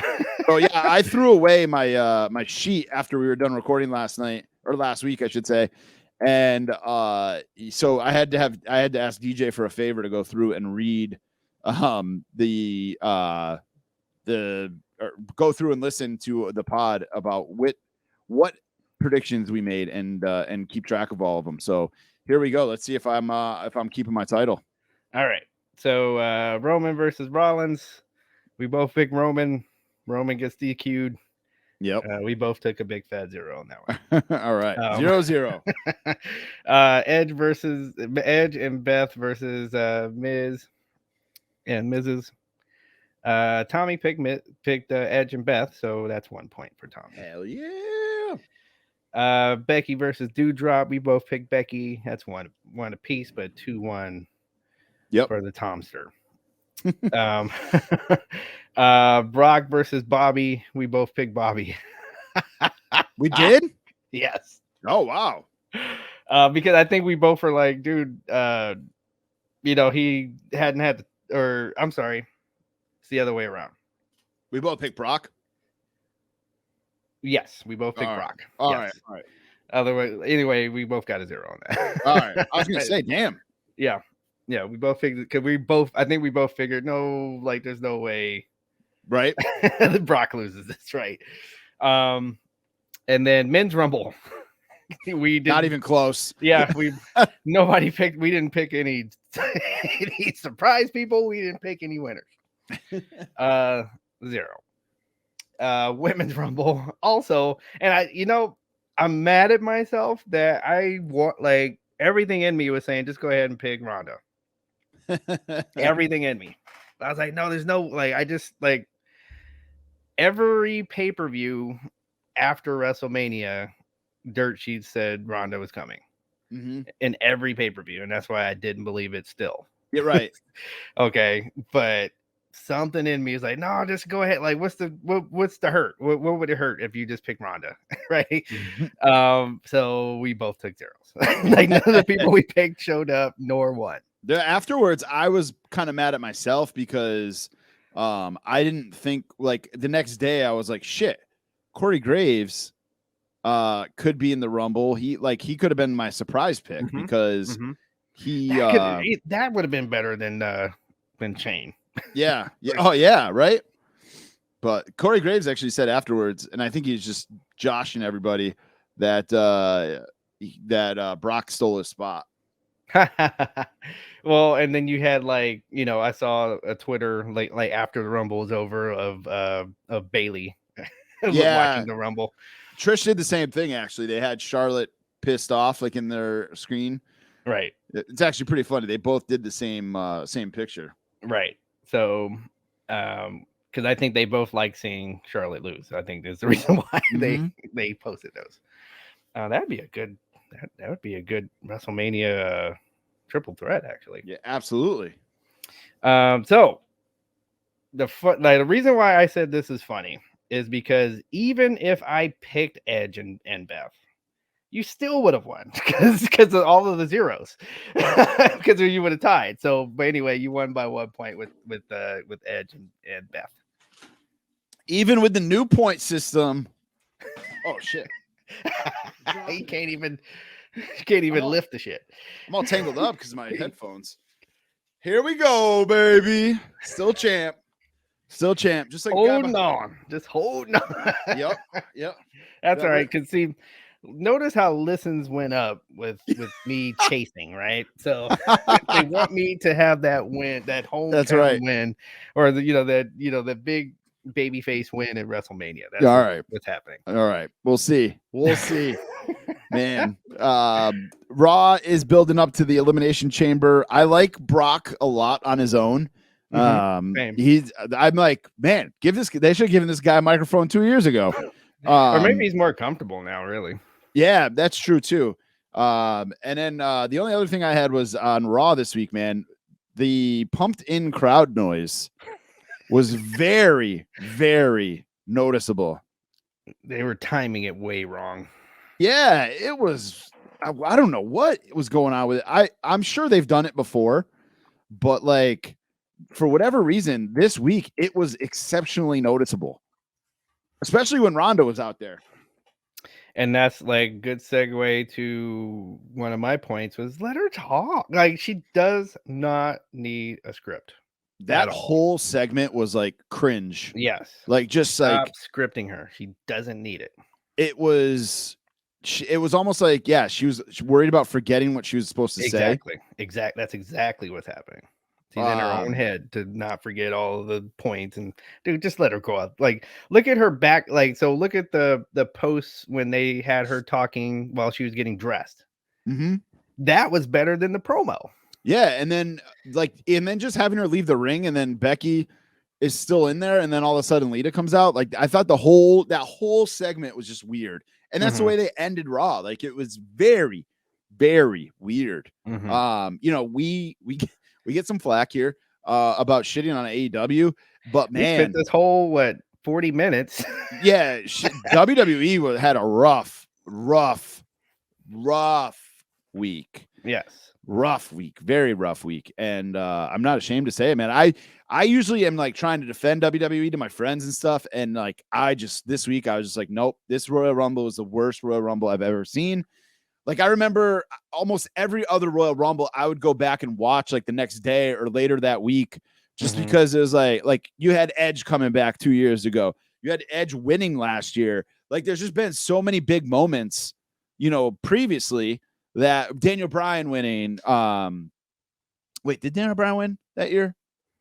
yeah, I threw away my my sheet after we were done recording last week, I should say. And so I had to ask DJ for a favor to go through and read go through and listen to the pod about what predictions we made and keep track of all of them. So here we go. Let's see if I'm keeping my title. All right. So Roman versus Rollins. We both picked Roman. Roman gets DQ'd. Yep. We both took a big fat 0 on that one. All right. 0-0. Edge and Beth versus Miz and Mrs. Tommy picked Edge and Beth, so that's 1 point for Tommy. Hell yeah. Becky versus Doudrop. We both picked Becky. That's one apiece, but 2-1 for the Tomster. Brock versus Bobby. We both picked Bobby. We did? Yes. Oh wow. Because I think we both were like, dude, he hadn't had I'm sorry. It's the other way around. We both picked Brock. Yes, we both picked Brock. All right. Anyway, we both got a 0 on that. All right. I was gonna say, damn. Yeah, we both figured I think we both figured no, like there's no way, right? that Brock loses this, right? And then men's rumble. We did not even close. Yeah, we nobody picked. We didn't pick any surprise people. We didn't pick any winners. 0. Women's rumble also, and I'm mad at myself that I want everything in me was saying just go ahead and pick Ronda. Everything in me. I was like, no, there's no I just every pay-per-view after WrestleMania, dirt sheets said Ronda was coming in every pay-per-view, and that's why I didn't believe it still. You're right. Okay, but something in me is like, no, just go ahead. What's the hurt? What would it hurt if you just pick Ronda, right? So we both took 0s. None of the people we picked showed up, nor one. Afterwards, I was kind of mad at myself because I didn't think the next day I was like, shit, Corey Graves could be in the Rumble. He could have been my surprise pick because that would have been better than Shane. Yeah. Oh yeah, right. But Corey Graves actually said afterwards, and I think he's just joshing everybody that Brock stole his spot. Well, and then you had I saw a Twitter like after the Rumble was over of Bailey watching the Rumble. Trish did the same thing. Actually, they had Charlotte pissed off like in their screen. Right. It's actually pretty funny. They both did the same picture. Right. So, because I think they both like seeing Charlotte lose. I think that's the reason why they posted those. That'd be a good. That would be a good WrestleMania triple threat, actually. Yeah, absolutely. So the reason why I said this is funny is because even if I picked Edge and Beth, you still would have won because of all of the zeros, because you would have tied. So, but anyway, you won by 1 point with Edge and Beth. Even with the new point system. Oh shit! You can't even lift the shit. I'm all tangled up because of my headphones. Here we go, baby. Still champ. Just like holding on. Just holding on. Yep. That's all right. Because see, notice how listens went up with me chasing, right? So they want me to have that win, that hometown win, or the big babyface win at WrestleMania. That's all right. What's happening? All right, we'll see. Man, Raw is building up to the Elimination Chamber. I like Brock a lot on his own. I'm like, man, they should have given this guy a microphone 2 years ago. Or maybe he's more comfortable now, really. Yeah, that's true too. And then the only other thing I had was on Raw this week, man. The pumped in crowd noise was very, very noticeable. They were timing it way wrong. Yeah, it was. I don't know what was going on with it. I'm sure they've done it before, but like for whatever reason, this week it was exceptionally noticeable, especially when Ronda was out there. And that's like good segue to one of my points was let her talk. Like she does not need a script. That whole segment was like cringe. Yes. Like just stop scripting her. She doesn't need it. It was almost like, yeah, she was worried about forgetting what she was supposed to say. Exactly. That's exactly what's happening. She's in her own head to not forget all of the points, and dude, just let her go out. Like, look at her back. Like, so look at the posts when they had her talking while she was getting dressed. Mm-hmm. That was better than the promo. Yeah, and then just having her leave the ring, and then Becky is still in there, and then all of a sudden Lita comes out. Like, I thought that whole segment was just weird, and that's the way they ended Raw. Like, it was very, very weird. We get some flack here about shitting on AEW, but man, we spent this whole 40 minutes. Yeah, WWE had a rough week. Yes, rough week, very rough week, and I'm not ashamed to say it, man. I usually am like trying to defend WWE to my friends and stuff, and like this week I was just like, nope, this Royal Rumble was the worst Royal Rumble I've ever seen. Like, I remember almost every other Royal Rumble, I would go back and watch like the next day or later that week, just because it was like you had Edge coming back 2 years ago. You had Edge winning last year. Like, there's just been so many big moments, previously that Daniel Bryan winning. Wait, did Daniel Bryan win that year?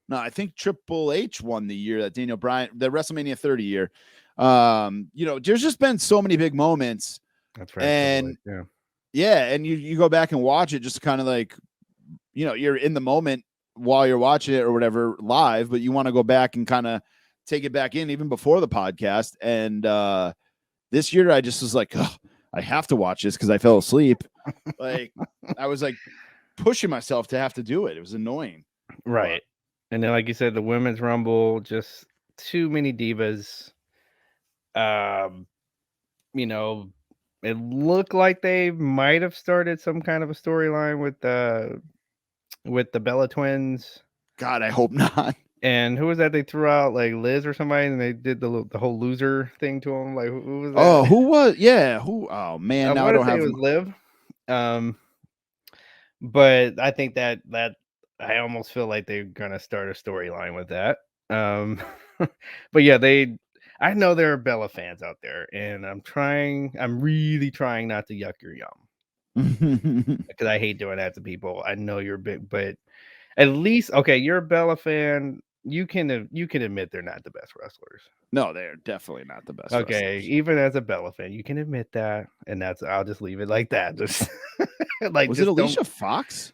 No, I think Triple H won the year that Daniel Bryan, the WrestleMania 30 year. There's just been so many big moments. That's right. And yeah, and you go back and watch it, just kind of like, you're in the moment while you're watching it or whatever live, but you want to go back and kind of take it back in even before the podcast. And this year I just was like, oh, I have to watch this because I fell asleep. Like, I was like pushing myself to have to do it. It was annoying. Right. And then, like you said, the Women's Rumble, just too many divas. It looked like they might have started some kind of a storyline with the Bella Twins. God, I hope not. And who was that they threw out, like Liz or somebody, and they did the whole loser thing to him? Like, who was that? Oh, who was? Yeah, who? Oh man, now I don't have. It was Liv. But I think that I almost feel like they're gonna start a storyline with that. But yeah, I know there are Bella fans out there, and I'm really trying not to yuck your yum because I hate doing that to people. I know you're big, but at least, okay, you're a Bella fan. you can admit they're not the best wrestlers. No, they're definitely not the best. Okay, wrestlers. even as a Bella fan, you can admit that, and I'll just leave it like that. Just like was just it Alicia Fox?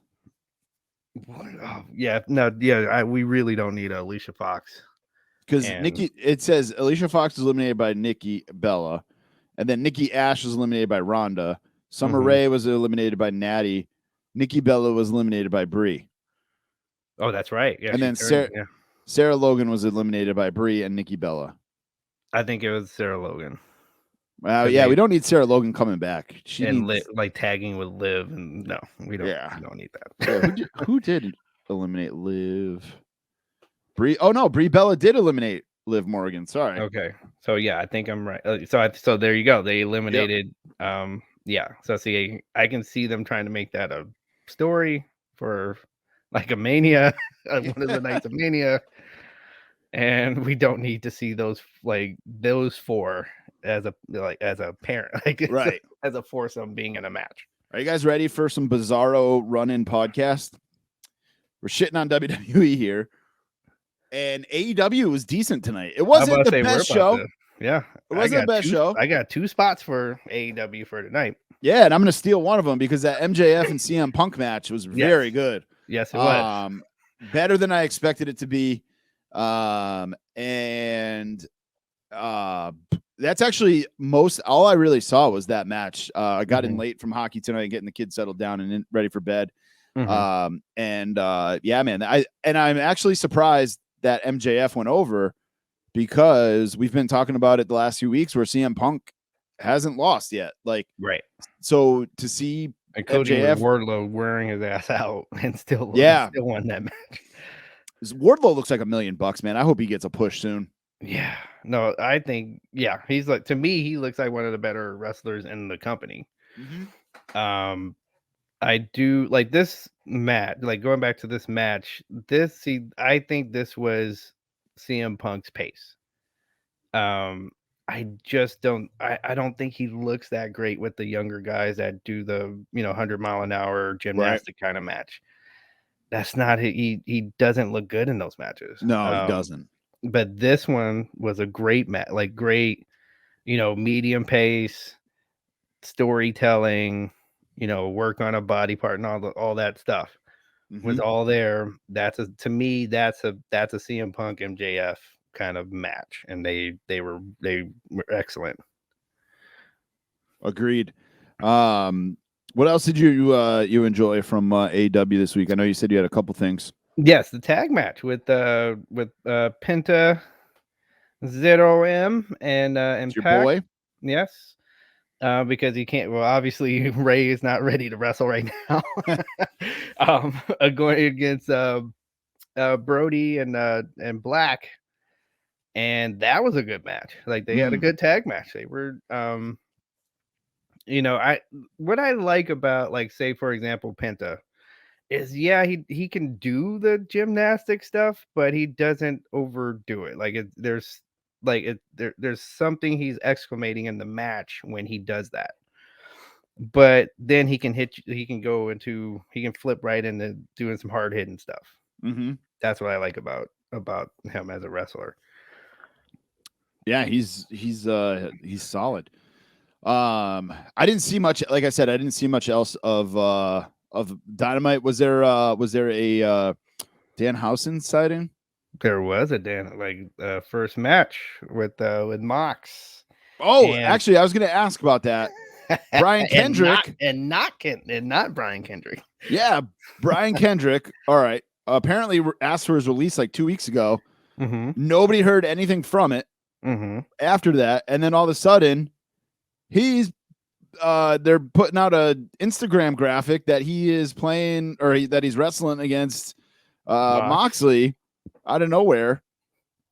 Oh, yeah, no, yeah, we really don't need Alicia Fox because Nikki. It says Alicia Fox was eliminated by Nikki Bella, and then Nikki Ash was eliminated by Ronda. Summer Rae was eliminated by Natty. Nikki Bella was eliminated by Brie. Oh, that's right. Yeah, and then Sarah Logan was eliminated by Brie and Nikki Bella. I think it was Sarah Logan. Well, yeah, we don't need Sarah Logan coming back. She needs like tagging with Liv, and no, we don't. Yeah, we don't need that. Who did eliminate Liv? Brie. Oh no, Brie Bella did eliminate Liv Morgan. Sorry. Okay, so yeah, I think I'm right. So there you go. They eliminated. Yep. Yeah. So see, I can see them trying to make that a story for like a Mania, one of the nights of Mania, and we don't need to see those four as a parent, right, as a foursome being in a match. Are you guys ready for some Bizarro run-in podcast? We're shitting on WWE here, and AEW was decent tonight. It wasn't the best show. Yeah, it wasn't the best show. I got 2 spots for AEW for tonight. Yeah, and I'm going to steal one of them because that MJF and CM Punk match was very good. Yes, it was. Better than I expected it to be. That's actually all I really saw was that match. I got in late from hockey tonight, getting the kids settled down and ready for bed. Yeah, man, I'm actually surprised that MJF went over because we've been talking about it the last few weeks where CM Punk hasn't lost yet. Like, right. So to see MJF Wardlow wearing his ass out and still won that match. Wardlow looks like $1 million, man. I hope he gets a push soon. Yeah, no, I think he's like, to me, he looks like one of the better wrestlers in the company. I do like this match. Like going back to this match, I think this was CM Punk's pace. I just don't. I don't think he looks that great with the younger guys that do the 100-mile-an-hour gymnastic kind of match. That's not he doesn't look good in those matches. No, he doesn't. But this one was a great match, like great, medium pace, storytelling, work on a body part and all that stuff was all there. To me, that's a CM Punk MJF kind of match, and they were excellent. Agreed. What else did you enjoy from AEW this week? I know you said you had a couple things. Yes, the tag match with Penta, Zero M, and Impact. Your boy? Yes, because he can't. Well, obviously Ray is not ready to wrestle right now. Going against Brody and Black, and that was a good match. Like they had a good tag match. They were what I like about, like, say for example, Penta is he can do the gymnastic stuff, but he doesn't overdo it. Like there's something he's exclamating in the match when he does that. But then he can flip right into doing some hard hitting stuff. That's what I like about him as a wrestler. Yeah, he's solid. I didn't see much. Like I said, I didn't see much else of Dynamite. Was there a Danhausen sighting? There was a first match with Mox. Oh, actually, I was going to ask about that. Brian Kendrick and not Brian Kendrick. Yeah, Brian Kendrick. All right. Apparently asked for his release like 2 weeks ago. Nobody heard anything from it after that, and then all of a sudden, they're putting out a Instagram graphic that he is playing that he's wrestling against Moxley out of nowhere.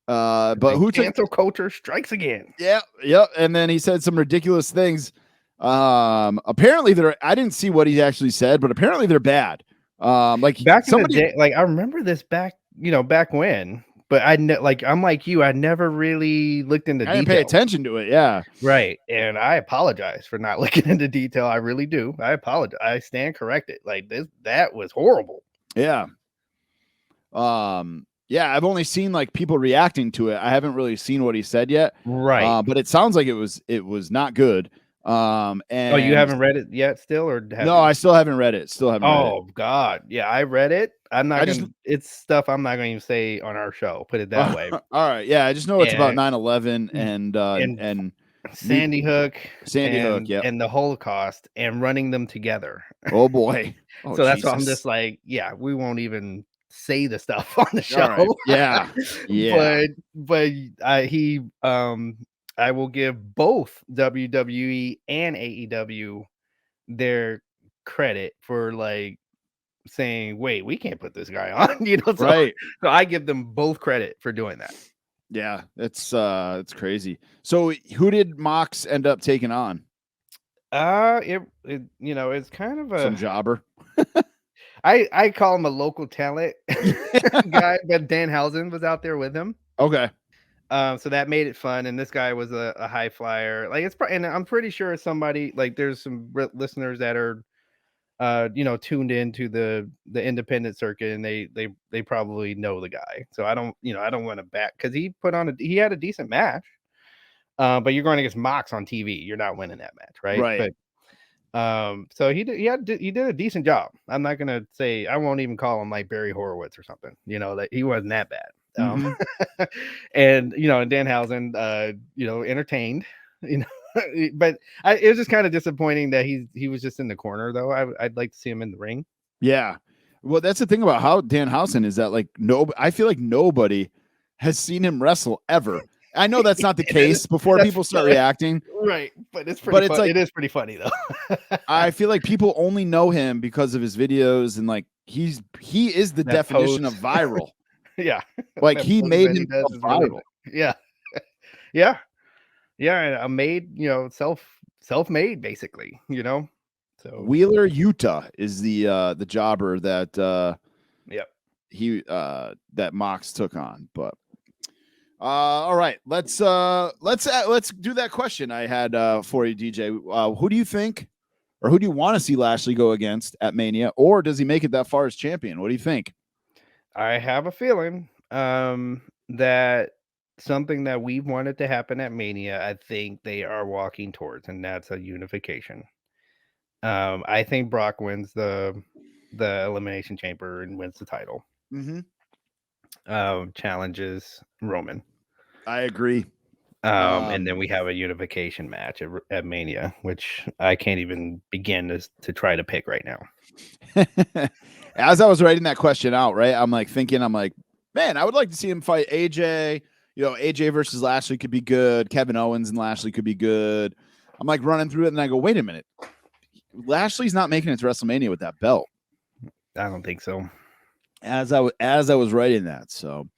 But who cancel culture strikes again? Yeah, yep. And then he said some ridiculous things. Apparently I didn't see what he actually said, but apparently they're bad. Like back in the day, like I remember this back when. But I'm like you. I never really looked into detail. I didn't pay attention to it. Yeah. Right. And I apologize for not looking into detail. I really do. I apologize. I stand corrected. Like that was horrible. Yeah. Yeah, I've only seen like people reacting to it. I haven't really seen what he said yet. Right. But it sounds like it was not good. And Oh, you haven't read it yet still, or have no, you? I still haven't read it. Still haven't read it. Oh God. Yeah, I read it. I'm not I just gonna it's stuff I'm not gonna even say on our show, put it that way. all right. Yeah, I just know it's about And 9/11 and and new Sandy Hook Sandy Hook. Yep. and the Holocaust and running them together. Oh boy. Oh So that's why I'm Jesus. just like, yeah, we won't even say the stuff on the All right. show. Yeah. Yeah. But I will give both WWE and AEW their credit for like saying, wait, we can't put this guy on, so, Right. so I give them both credit for doing that. Yeah. It's crazy. So who did Mox end up taking on? It's kind of Some a jobber. I call him a local talent guy, but Danhausen was out there with him. Okay. So that made it fun, and this guy was a high flyer. Like and I'm pretty sure somebody like there's some listeners that are tuned into the independent circuit, and they probably know the guy. So I don't want to back because he had a decent match. But you're going against Mox on TV. You're not winning that match, right? Right. But so he did a decent job. I'm not gonna say I won't even call him like Barry Horowitz or something. That he wasn't that bad. And and Danhausen, entertained. But it was just kind of disappointing that he was just in the corner though. I'd like to see him in the ring. Yeah. Well, that's the thing about how Danhausen is that like I feel like nobody has seen him wrestle ever. I know that's not the case before people start reacting. Right. But it's pretty it's like, it is pretty funny though. I feel like people only know him because of his videos and like he is the definition of viral. Yeah. Like he made himself viral. Yeah. Yeah. Yeah. I made, self-made basically, So Wheeler Utah is the jobber that yep. that Mox took on. But all right, let's do that question I had for you, DJ. Who do you think, or who do you want to see Lashley go against at Mania, or does he make it that far as champion? What do you think? I have a feeling that something that we wanted to happen at Mania, I think they are walking towards, and that's a unification. I think Brock wins the Elimination Chamber and wins the title. Challenges Roman. I agree. And then we have a unification match at Mania, which I can't even begin to try to pick right now. As I was writing that question out, right, I'm like, man, I would like to see him fight AJ. AJ versus Lashley could be good. Kevin Owens and Lashley could be good. I'm like running through it, and I go, wait a minute. Lashley's not making it to WrestleMania with that belt. I don't think so. As I was writing that, so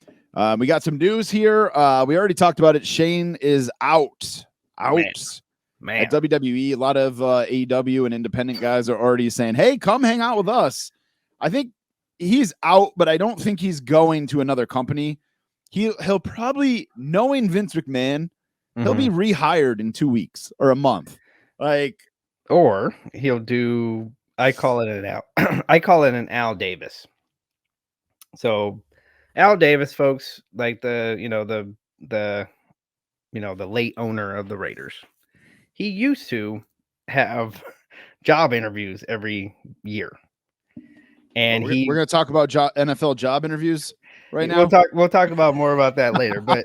we got some news here. We already talked about it. Shane is out Man. at WWE. A lot of AEW and independent guys are already saying, "Hey, come hang out with us." I think he's out, but I don't think he's going to another company. He'll probably, knowing Vince McMahon, he'll be rehired in 2 weeks or a month, or he'll do. I call it an Al Davis. So, Al Davis, folks, like the late owner of the Raiders, he used to have job interviews every year, and we're going to talk about NFL job interviews right now. We'll talk about more about that later, but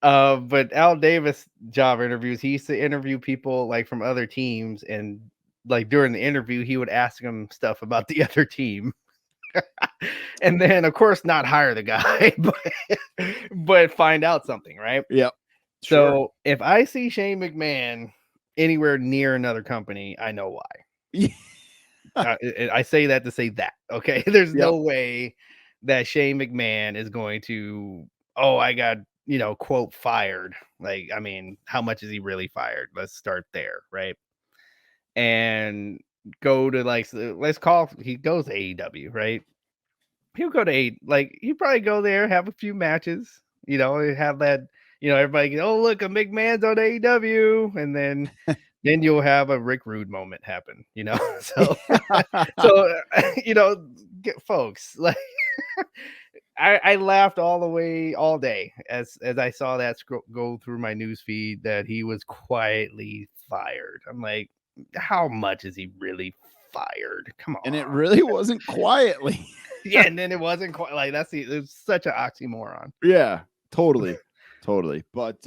but Al Davis job interviews, he used to interview people like from other teams, and like during the interview, he would ask them stuff about the other team. And then of course not hire the guy, but find out something, right? Yep. So if I see Shane McMahon anywhere near another company, I know why. I say that to say that, okay? There's no way that Shane McMahon is going to, I got, quote, fired. Like, I mean, how much is he really fired? Let's start there, right? And go to he goes to AEW, right? He'll go to he'll probably go there, have a few matches, have that, everybody goes, oh, look, a McMahon's on AEW, and then you'll have a Rick Rude moment happen, so folks, like I laughed all day as I saw that go through my news feed that he was quietly fired. I'm like, how much is he really fired? Come on. And it really wasn't quietly. Yeah, and then it wasn't quite like it's such an oxymoron. Yeah, totally. But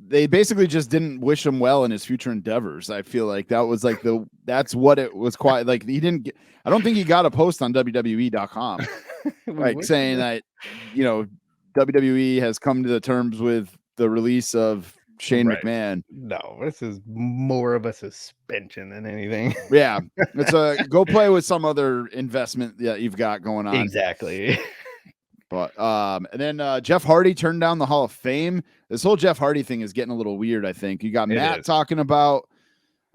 they basically just didn't wish him well in his future endeavors. I feel like that was like that's what it was quite like. He didn't get, I don't think he got a post on WWE.com like saying that, WWE has come to the terms with the release of Shane McMahon. No, this is more of a suspension than anything. Yeah, it's go play with some other investment that you've got going on. Exactly. But and then Jeff Hardy turned down the Hall of Fame. This whole Jeff Hardy thing is getting a little weird. I think you got Matt talking about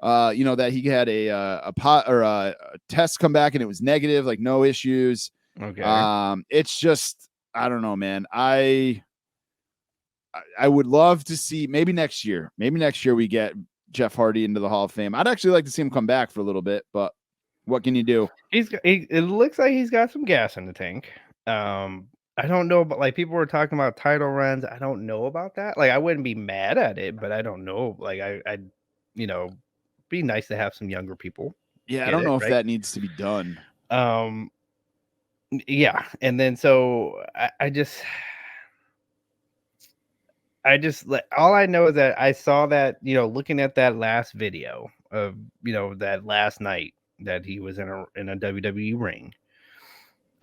that he had a test come back and it was negative, like no issues. Okay. It's just, I don't know, man. I would love to see maybe next year we get Jeff Hardy into the Hall of Fame. I'd actually like to see him come back for a little bit, but what can you do? It looks like he's got some gas in the tank. I don't know, but like people were talking about title runs. I don't know about that. Like I wouldn't be mad at it, but I don't know. Like I'd be nice to have some younger people. Yeah, I don't know if that needs to be done. Yeah, and then so I just all I know is that I saw that, looking at that last video of, that last night that he was in a WWE ring.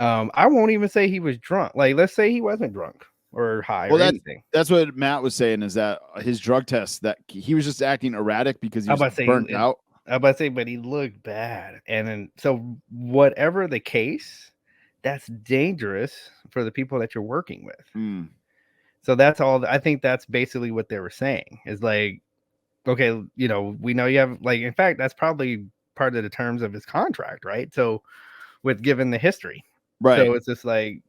I won't even say he was drunk. Like, let's say he wasn't drunk or high or anything. That's what Matt was saying, is that his drug test, that he was just acting erratic because he was burnt out. I was about to say, but he looked bad. And then, so whatever the case, that's dangerous for the people that you're working with. So that's all. I think that's basically what they were saying, is like, okay, we know you have, like, in fact, that's probably part of the terms of his contract, right? So with given the history. Right. So it's just like,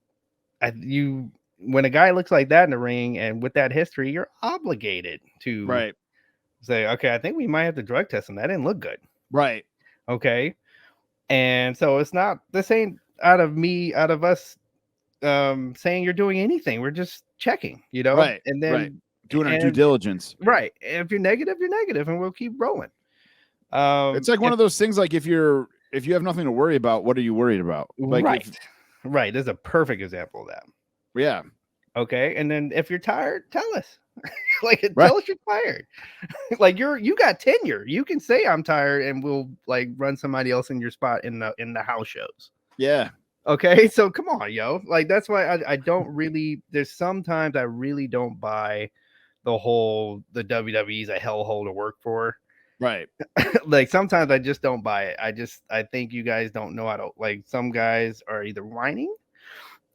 when a guy looks like that in the ring and with that history, you're obligated to say, okay, I think we might have to drug test him. That didn't look good. Right. Okay. And so it's not, this ain't out of us saying you're doing anything. We're just checking, Right. And then doing our due diligence. Right. If you're negative, you're negative, and we'll keep rolling. It's like one of those things, like if you have nothing to worry about, what are you worried about? Like right. There's a perfect example of that. Yeah. Okay. And then if you're tired, tell us. Tell us you're tired. Like you got tenure. You can say I'm tired, and we'll like run somebody else in your spot in the house shows. Yeah. Okay. So come on, yo. Like that's why I don't really. There's sometimes I really don't buy the WWE's a hellhole to work for. Right. Like sometimes I just don't buy it. I think you guys don't know how to, like, some guys are either whining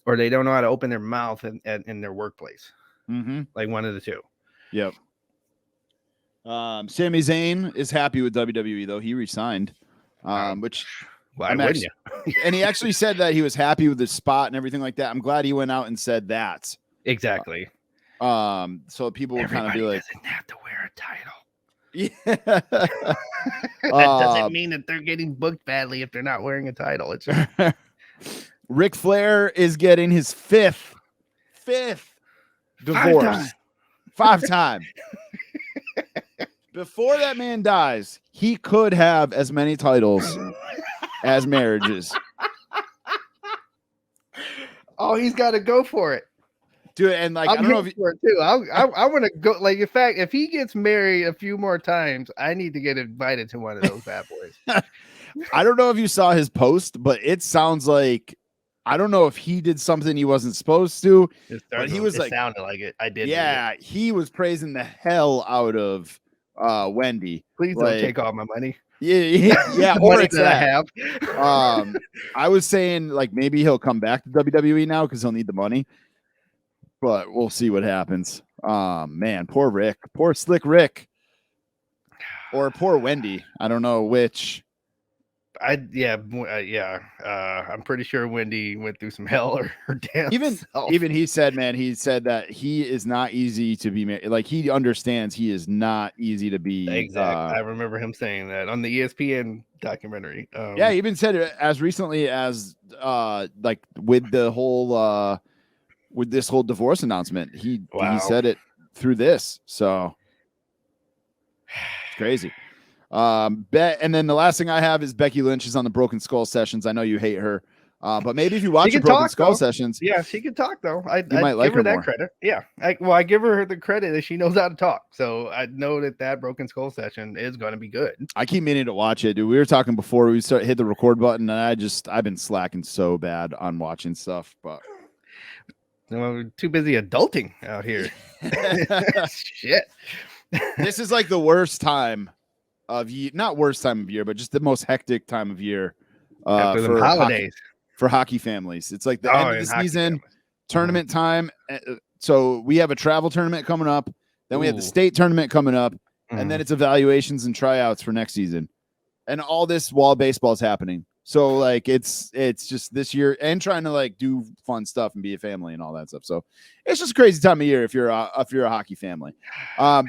or they don't know how to open their mouth in their workplace. Like one of the two. Yep. Sami Zayn is happy with WWE though. He resigned. Which why wouldn't you? And he actually said that he was happy with his spot and everything like that. I'm glad he went out and said that. Exactly. So people will kind of be like, doesn't have to wear a title. Yeah. That doesn't mean that they're getting booked badly if they're not wearing a title. It's just... Ric Flair is getting his fifth divorce. 5 times. Before that man dies, he could have as many titles as marriages. Oh, he's got to go for it. Dude, and like, I don't know if for it too. I want to go. Like, in fact, if he gets married a few more times, I need to get invited to one of those bad boys. I don't know if you saw his post, but it sounds like, I don't know if he did something he wasn't supposed to. But he was like, sounded like it. I did. Yeah, he was praising the hell out of Wendy. Please don't take all my money. Yeah. Or it's that I have. I was saying, like, maybe he'll come back to WWE now because he'll need the money. But we'll see what happens. Man, poor Rick. Poor Slick Rick. Or poor Wendy. I don't know which. I'm pretty sure Wendy went through some hell her damn self. Even he said, man, he said that he is not easy to be married. Like, he understands he is not easy to be. Exactly. I remember him saying that on the ESPN documentary. Yeah, he even said it as recently as like with the whole with this whole divorce announcement. He said it through this. So it's crazy. And then the last thing I have is Becky Lynch is on the Broken Skull Sessions. I know you hate her, but maybe if you watch the Broken Skull Sessions, yeah, she can talk though. I might like give her that more. credit. Yeah, I give her the credit that she knows how to talk. So I know that Broken Skull Session is going to be good. I keep meaning to watch it, dude. We were talking before we hit the record button, and I've been slacking so bad on watching stuff, but we're too busy adulting out here. Shit. This is like the worst time of year, not worst time of year, but just the most hectic time of year after the holidays for hockey families. It's like the end of the season, tournament time. So we have a travel tournament coming up, then we have the state tournament coming up, and then it's evaluations and tryouts for next season, and all this while baseball is happening. So like it's just this year, and trying to like do fun stuff and be a family and all that stuff. So it's just a crazy time of year if you're a hockey family.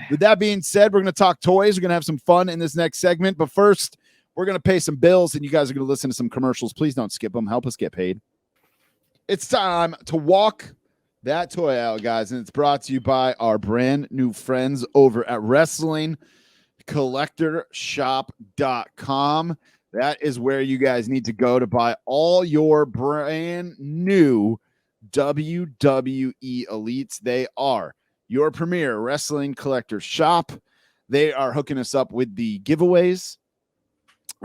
With that being said, we're going to talk toys. We're going to have some fun in this next segment, but first we're going to pay some bills, and you guys are going to listen to some commercials. Please don't skip them. Help us get paid. It's time to walk that toy out, guys, and it's brought to you by our brand new friends over at WrestlingCollectorShop.com. That is where you guys need to go to buy all your brand new WWE Elites. They are your premier wrestling collector shop. They are hooking us up with the giveaways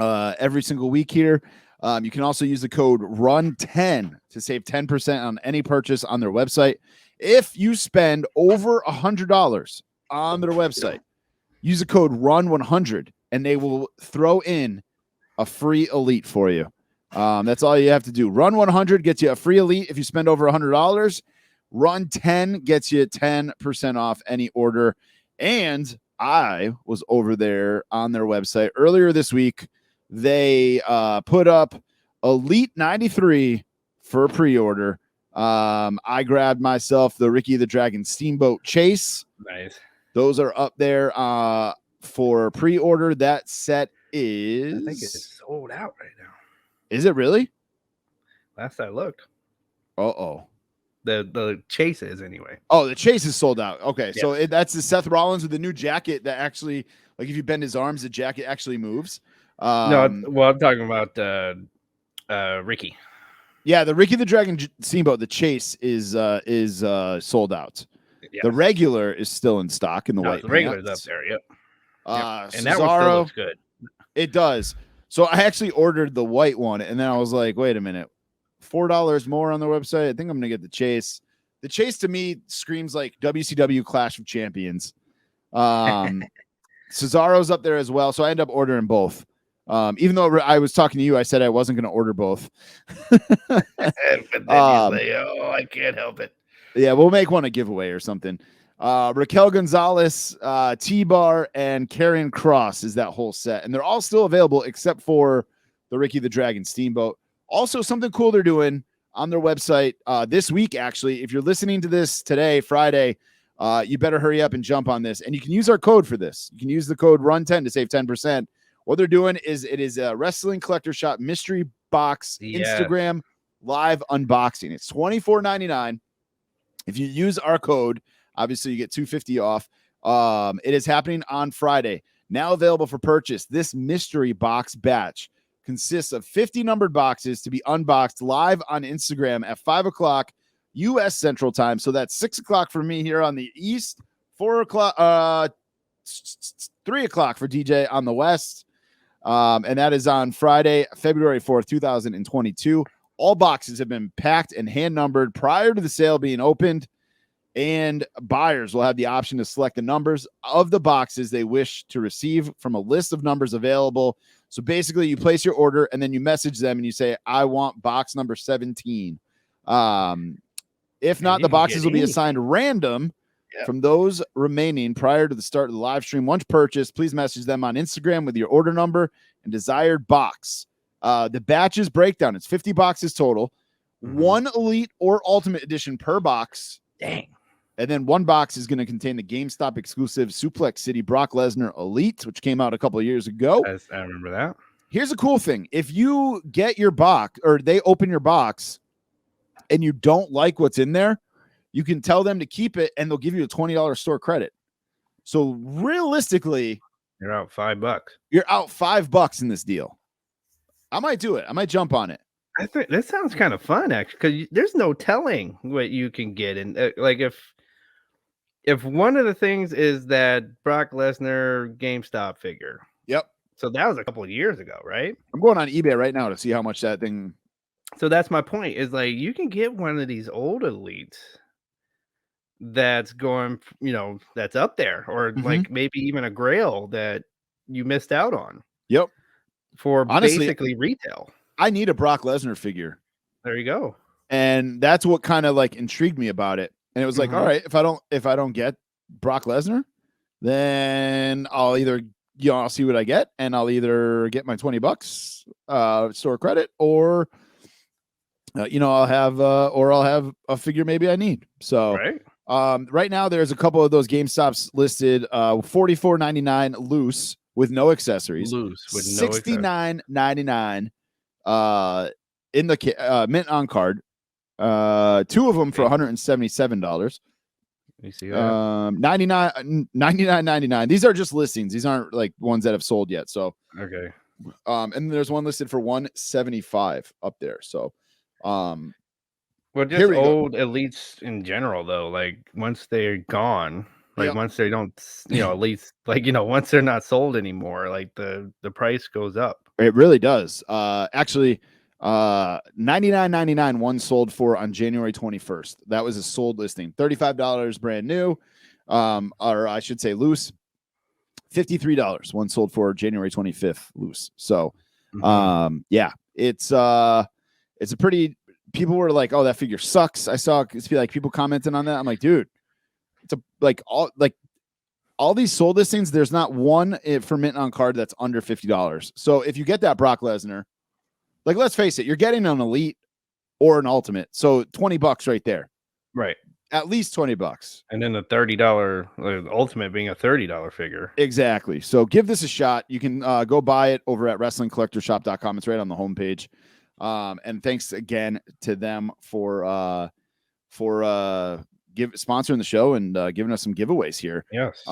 every single week here. You can also use the code RUN10 to save 10% on any purchase on their website. If you spend over $100 on their website, use the code RUN100 and they will throw in a free Elite for you. That's all you have to do. Run 100 gets you a free Elite if you spend over $100. Run 10 gets you 10% off any order. And I was over there on their website earlier this week. They put up Elite 93 for pre-order. I grabbed myself the Ricky the Dragon Steamboat Chase. Nice. Those are up there for pre-order. That set is, I think it's sold out right now. Is it really? Last I looked. Uh-oh. The Chase is anyway. Oh, the Chase is sold out. Okay, yes. So that's the Seth Rollins with the new jacket that actually, like, if you bend his arms, the jacket actually moves. No, well, I'm talking about Ricky. Yeah, the Ricky the Dragon Steamboat, the Chase is sold out. Yes. The regular is still in stock in the white. The regular's up there. Yep. And Cesaro, that one still looks good. It does. So I actually ordered the white one, and then I was like, wait a minute, $4 more on the website. I think I'm gonna get the Chase. The Chase to me screams like WCW Clash of Champions. Cesaro's up there as well, so I end up ordering both. Even though I was talking to you, I said I wasn't going to order both. But then you say, oh, I can't help it. Yeah, we'll make one a giveaway or something. Raquel Gonzalez, T-Bar, and Karrion Kross is that whole set. And they're all still available except for the Ricky the Dragon Steamboat. Also, something cool they're doing on their website this week, actually. If you're listening to this today, Friday, you better hurry up and jump on this. And you can use our code for this. You can use the code RUN10 to save 10%. What they're doing is it is a Wrestling Collector Shop mystery box Instagram live unboxing. It's $24.99. If you use our code, obviously you get $250 off. It is happening on Friday. Now available for purchase. This mystery box batch consists of 50 numbered boxes to be unboxed live on Instagram at 5 o'clock U.S. Central Time. So that's 6 o'clock for me here on the East, 4 o'clock, 3 o'clock for DJ on the West. And that is on Friday, February 4th, 2022. All boxes have been packed and hand numbered prior to the sale being opened, and buyers will have the option to select the numbers of the boxes they wish to receive from a list of numbers available. So basically, you place your order and then you message them and you say, I want box number 17. If not, the boxes will be assigned random from those remaining prior to the start of the live stream. Once purchased, please message them on Instagram with your order number and desired box. The batches breakdown, it's 50 boxes total, one Elite or Ultimate Edition per box. Dang. And then one box is going to contain the GameStop exclusive Suplex City Brock Lesnar Elite, which came out a couple of years ago. I remember that. Here's a cool thing. If you get your box or they open your box and you don't like what's in there, you can tell them to keep it and they'll give you a $20 store credit. So realistically, you're out $5. You're out $5 in this deal. I might do it. I might jump on it. I think that sounds kind of fun, actually, because there's no telling what you can get. And like if one of the things is that Brock Lesnar GameStop figure. Yep. So that was a couple of years ago, right? I'm going on eBay right now to see how much that thing. So that's my point, is like you can get one of these old Elites that's going, that's up there, or like maybe even a Grail that you missed out on. Yep. For honestly, basically retail. I need a Brock Lesnar figure. There you go. And that's what kind of like intrigued me about it. And it was like, all right, if I don't get Brock Lesnar, then I'll either, I'll see what I get, and I'll either get my $20 store credit, or I'll have a figure maybe I need. So right now there's a couple of those GameStops listed, $44.99 loose with no accessories, $69.99 in the mint on card. Two of them for $177. You see $99.99. These are just listings. These aren't like ones that have sold yet. So okay. And there's one listed for $175 up there. So well, just old Elites in general, though, like once they're gone, like once they don't, at least like once they're not sold anymore, like the price goes up. It really does. Actually, $99.99 one sold for on January 21st. That was a sold listing. $35 brand new, or I should say loose. $53 one sold for January 25th loose. So yeah, it's a pretty, people were like, oh, that figure sucks. I saw like people commenting on that. I'm like, dude, it's all these sold listings, there's not one for mint on card that's under $50. So if you get that Brock Lesnar, like, let's face it, you're getting an Elite or an Ultimate. So $20 right there. Right. At least $20. And then the $30 Ultimate being a $30 figure. Exactly. So give this a shot. You can go buy it over at WrestlingCollectorShop.com. It's right on the homepage. And thanks again to them for sponsoring the show and giving us some giveaways here. Yes.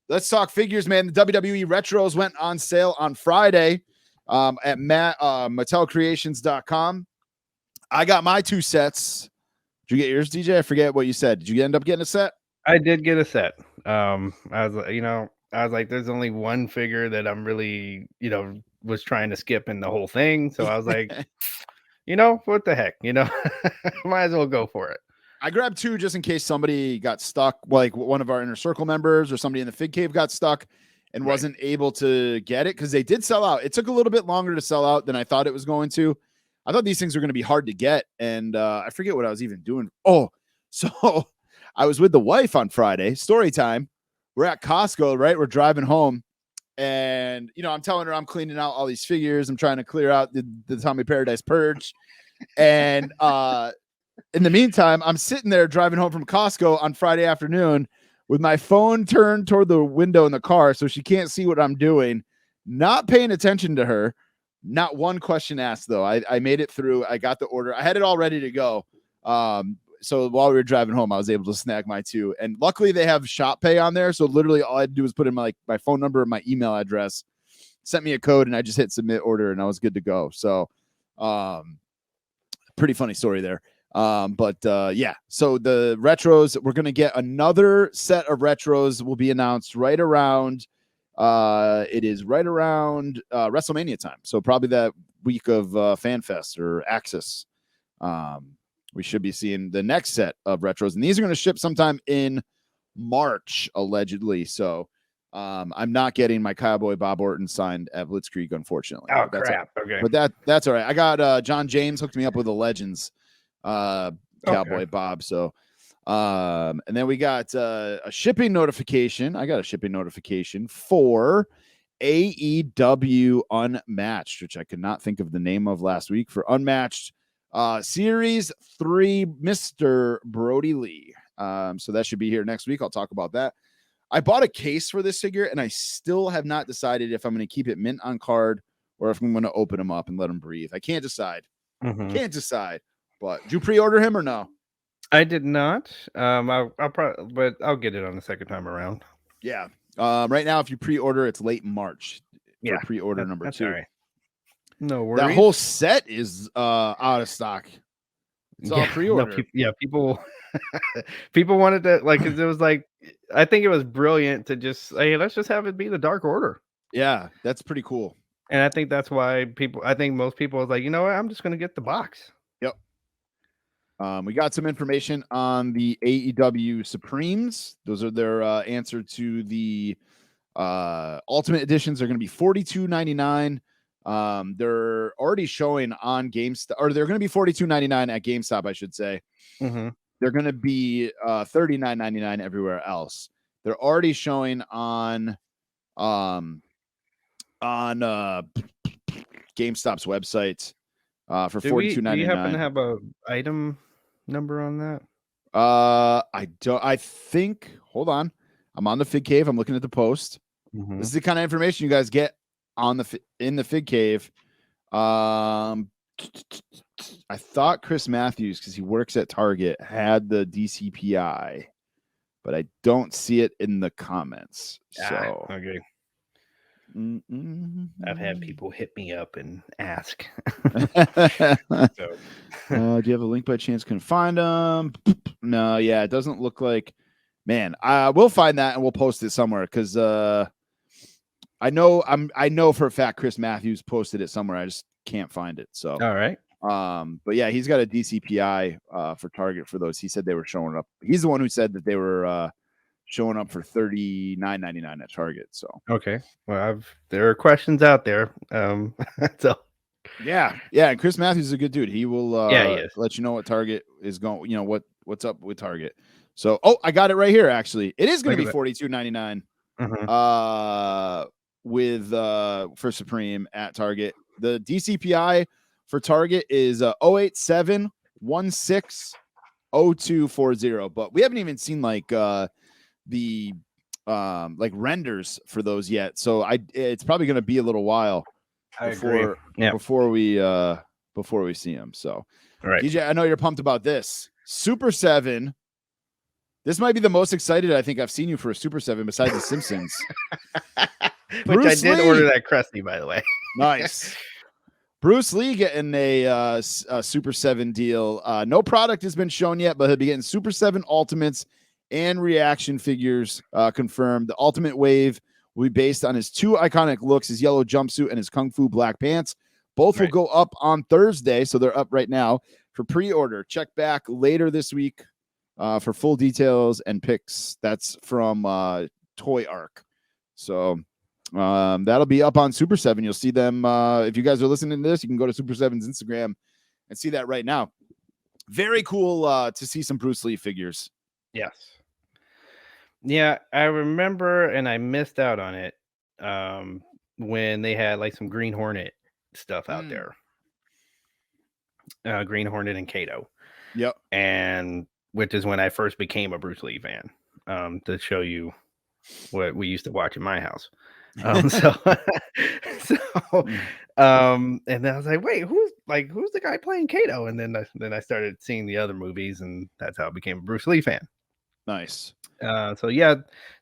Let's talk figures, man. The WWE Retros went on sale on Friday at MattelCreations.com. I got my 2 sets. Did you get yours, DJ? I forget what you said. Did you end up getting a set? I did get a set. I was like, there's only one figure that I'm really, was trying to skip in the whole thing. So I was like, what the heck, might as well go for it. I grabbed 2 just in case somebody got stuck, like one of our Inner Circle members or somebody in the Fig Cave got stuck and wasn't able to get it, because they did sell out. It took a little bit longer to sell out than I thought it was going to. I thought these things were going to be hard to get, and I forget what I was even doing. Oh, so I was with the wife on Friday. Story time. We're at Costco, right? We're driving home, and I'm telling her I'm cleaning out all these figures. I'm trying to clear out the Tommy Paradise purge, and in the meantime, I'm sitting there driving home from Costco on Friday afternoon with my phone turned toward the window in the car so she can't see what I'm doing, not paying attention to her. Not one question asked, though. I made it through. I got the order. I had it all ready to go. So while we were driving home, I was able to snag my 2. And luckily, they have Shop Pay on there. So literally all I had to do was put in my phone number and my email address, sent me a code, and I just hit submit order, and I was good to go. So pretty funny story there. But yeah, so the retros, we're going to get another set of retros will be announced right around WrestleMania time. So probably that week of FanFest or Axis. We should be seeing the next set of retros, and these are going to ship sometime in March, allegedly. So I'm not getting my Cowboy Bob Orton signed at Blitzkrieg, unfortunately. Oh, crap. Okay. But that's all right. I got John James hooked me up with the Legends Cowboy Bob. So and then we got a shipping notification. I got a shipping notification for AEW Unmatched, which I could not think of the name of last week for Unmatched Series 3, Mr. Brody Lee. So that should be here next week. I'll talk about that. I bought a case for this figure, and I still have not decided if I'm going to keep it mint on card or if I'm going to open him up and let him breathe. I can't decide. Can't decide. But did you pre-order him or no? I did not. I'll probably, but I'll get it on the second time around. Yeah. Right now, if you pre-order, it's late March. Yeah. Pre-order number 2. All right. No worries. That whole set is out of stock. It's all pre-order. No, people people wanted to, like, because it was like, I think it was brilliant to just say, hey, let's just have it be the Dark Order. Yeah, that's pretty cool. And I think that's why I think most people was like, you know what, I'm just going to get the box. Yep. We got some information on the AEW Supremes. Those are their answer to the Ultimate Editions. Are going to be $42.99. They're already showing on GameStop, or they're going to be $42.99 at GameStop, I should say. They're going to be $39.99 everywhere else. They're already showing on GameStop's website for $42.99. Do you happen to have a item number on that? I don't. I think. Hold on. I'm on the Fig Cave. I'm looking at the post. This is the kind of information you guys get on in the Fig Cave. I thought Chris Matthews, because he works at Target, had the DCPI, but I don't see it in the comments. So okay. I've had people hit me up and ask. Do you have a link by chance? Can find them? No, yeah, it doesn't look like. Man, we'll find that and we'll post it somewhere because I know for a fact Chris Matthews posted it somewhere. I just can't find it. So all right. But yeah, he's got a DCPI for Target for those. He said they were showing up. He's the one who said that they were showing up for $39.99 at Target. So okay, well, there are questions out there. So yeah, and Chris Matthews is a good dude. He will he is. Let you know what Target is going. You know what's up with Target. So I got it right here. Actually, it is going to be $42.99. With for Supreme at Target. The DCPI for Target is 087160240. But we haven't even seen like the like renders for those yet. So it's probably going to be a little while before we see them. So all right. DJ, I know you're pumped about this. Super 7. This might be the most excited I think I've seen you for a Super 7 besides the Simpsons. Which I did order that Krusty, by the way. Nice. Bruce Lee getting a Super 7 deal. No product has been shown yet, but he'll be getting Super 7 Ultimates and reaction figures confirmed. The Ultimate Wave will be based on his 2 iconic looks, his yellow jumpsuit and his Kung Fu black pants. Both will go up on Thursday, so they're up right now for pre-order. Check back later this week for full details and pics. That's from Toy Arc. So that'll be up on Super 7. You'll see them. If you guys are listening to this, you can go to Super 7's Instagram and see that right now. Very cool to see some Bruce Lee figures. Yes. Yeah, I remember, and I missed out on it when they had like some Green Hornet stuff out there. Green Hornet and Kato. Yep. And which is when I first became a Bruce Lee fan, to show you what we used to watch in my house. And then I was like, wait, who's the guy playing Kato? And then I started seeing the other movies, and that's how I became a Bruce Lee fan. Nice. So yeah,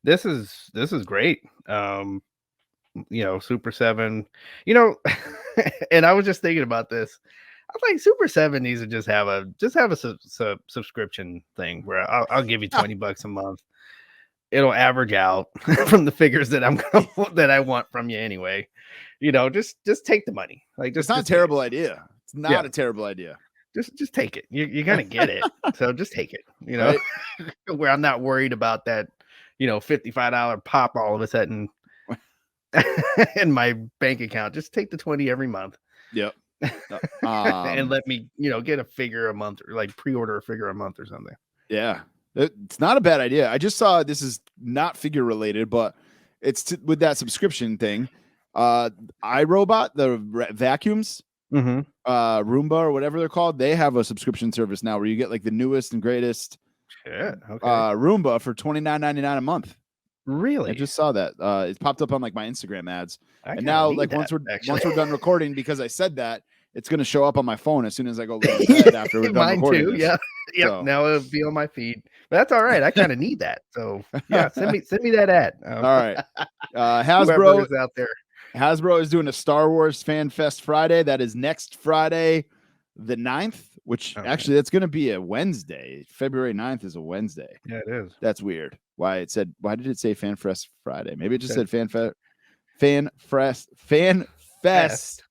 this is great. Super 7, and I was just thinking about this. I was like, Super 7 needs to just have a subscription thing where I'll give you $20 a month. It'll average out from the figures that that I want from you anyway. Just take the money. Like, it's not a terrible idea. It's not a terrible idea. Just take it. You're gonna get it. So just take it. Right? Where I'm not worried about that, $55 pop all of a sudden in my bank account. Just take the 20 every month. Yep. And let me, get a figure a month, or like pre-order a figure a month or something. Yeah. It's not a bad idea. I just saw, this is not figure related, but it's with that subscription thing. iRobot, the vacuums, Mm-hmm. Roomba or whatever they're called, they have a subscription service now where you get like the newest and greatest Shit. Okay. Roomba for $29.99 a month. Really? I just saw that. It popped up on like my Instagram ads. I And now, like once we're done recording, because I said that, it's gonna show up on my phone as soon as I go lay in bed after we're done Mine recording. too. This. Yeah. Yep. So. Now it'll be on my feed. But that's all right. I kind of need that. So yeah, send me that ad. All right. Hasbro is out there. Hasbro is doing a Star Wars Fan Fest Friday. That is next Friday, the 9th, which actually that's going to be a Wednesday. February 9th is a Wednesday. Yeah, it is. That's weird. Why did it say Fan Fest Friday? Maybe it just said Fan Fest.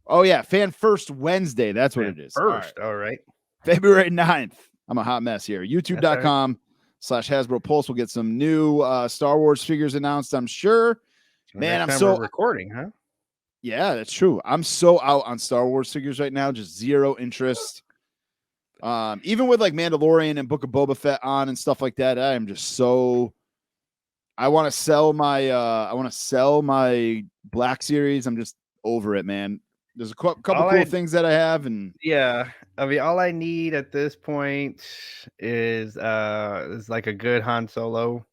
Oh yeah, Fan First Wednesday. That's what it is. First. All right. February 9th. I'm a hot mess here. YouTube.com/Hasbro Pulse will get some new Star Wars figures announced, I'm sure. Man, I'm so recording, huh? Yeah, that's true. I'm so out on Star Wars figures right now, just zero interest. Even with like Mandalorian and Book of Boba Fett on and stuff like that, I am just so. I want to sell my Black Series. I'm just over it, man. There's a couple cool things that I have, and yeah, I mean, all I need at this point is like a good Han Solo,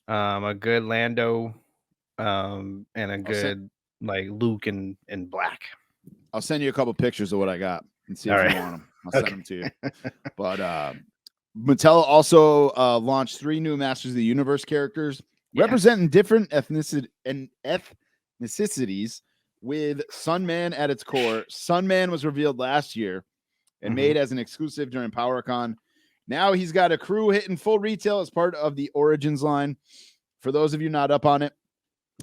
a good Lando. And a good like Luke in black. I'll send you a couple pictures of what I got and see if you want them. I'll send them to you. But Mattel also launched 3 new Masters of the Universe characters representing different ethnicities with Sunman at its core. Sunman was revealed last year and made as an exclusive during PowerCon. Now he's got a crew hitting full retail as part of the Origins line. For those of you not up on it,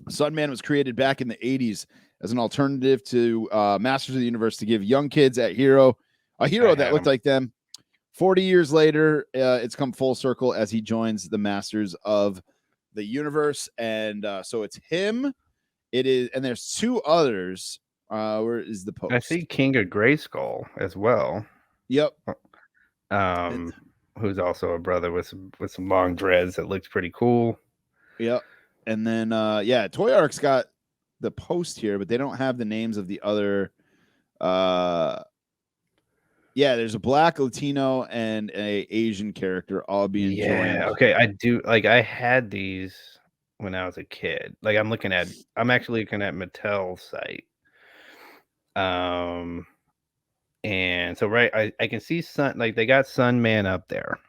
Sunman was created back in the 80s as an alternative to Masters of the Universe to give young kids a hero that looked like them. 40 years later, it's come full circle as he joins the Masters of the Universe. And so it's him. It is, and there's 2 others. Where is the post? I see King of Grayskull as well. Yep. Who's also a brother with some long dreads that looks pretty cool. Yep. And then, Toy Arc's got the post here, but they don't have the names of the other. There's a Black, Latino, and a Asian character all being joined. Okay, I do. Like, I had these when I was a kid. Like, I'm actually looking at Mattel's site. And so I can see they got Sunman up there.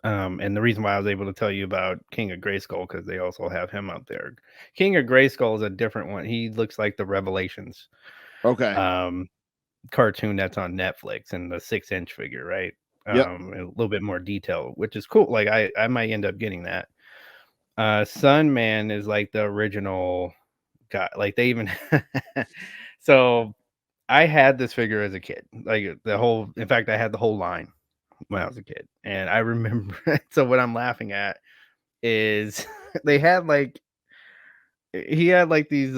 And the reason why I was able to tell you about King of Grayskull, because they also have him up there. King of Grayskull is a different one. He looks like the Revelations. Okay. Cartoon that's on Netflix, and the 6-inch figure, right? Yep. A little bit more detail, which is cool. Like I might end up getting that. Sunman is like the original guy. Like they even so I had this figure as a kid. Like in fact, I had the whole line when I was a kid. And I remember, so what I'm laughing at is he had like these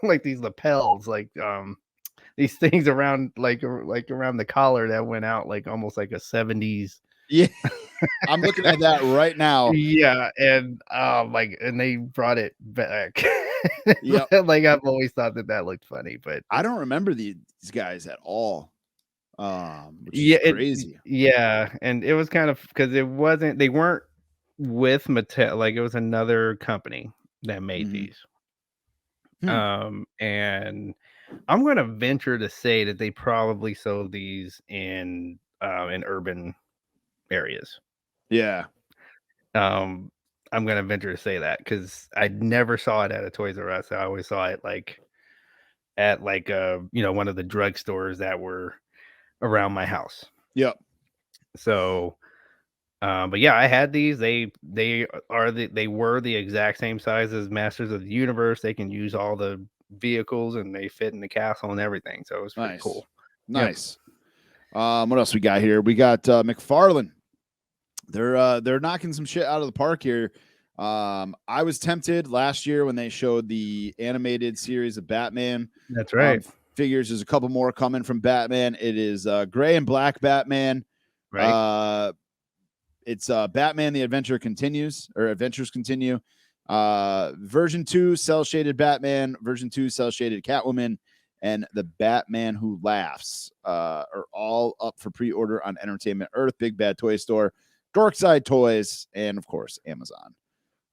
lapels, these things around around the collar that went out like almost like a 70s. Yeah. I'm looking at that right now. Yeah, and and they brought it back. Yeah. Like I've always thought that looked funny, but I don't remember these guys at all. Which is crazy. And it was kind of because they weren't with Mattel, like it was another company that made these. And I'm gonna venture to say that they probably sold these in urban areas. Yeah. I'm gonna venture to say that because I never saw it at a Toys R Us. I always saw it at one of the drugstores that were around my house. Yep. So but yeah, I had these. They were the exact same size as Masters of the Universe. They can use all the vehicles and they fit in the castle and everything. So it was pretty cool. Nice. Yep. What else we got here? We got McFarlane. They're knocking some shit out of the park here. I was tempted last year when they showed the animated series of Batman. That's right. Figures. There's a couple more coming from Batman. It is gray and black Batman. Right. It's Batman: The Adventures Continue. Version 2 cell shaded Batman, version 2 cell shaded Catwoman, and the Batman Who Laughs are all up for pre-order on Entertainment Earth, Big Bad Toy Store, Dorkside Toys, and of course Amazon.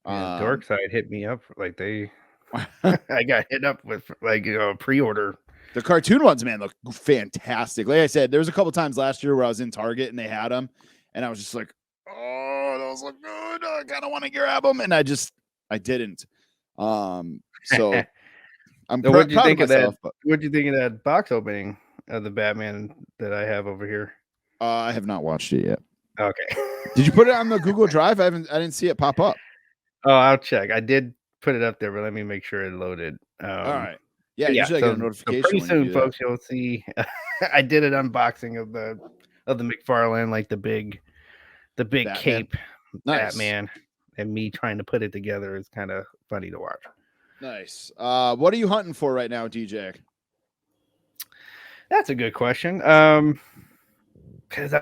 Yeah, Dorkside hit me up like they I got hit up with like pre-order. The cartoon ones, man, look fantastic. Like I said, there was a couple times last year where I was in Target and they had them, and I was just like, oh, those look good. I kind of want to grab them, and I didn't. So I'm so what'd you think of myself, that? What'd you think of that box opening of the Batman that I have over here? I have not watched it yet. Okay. Did you put it on the Google Drive? I didn't see it pop up. Oh, I'll check. I did put it up there, but let me make sure it loaded. All right. Yeah, yeah. Usually I get a notification. So pretty soon, folks, you'll see. I did an unboxing of the McFarlane, like the big Batman. Cape Batman, and me trying to put it together is kind of funny to watch. Nice. What are you hunting for right now, DJ? That's a good question. Because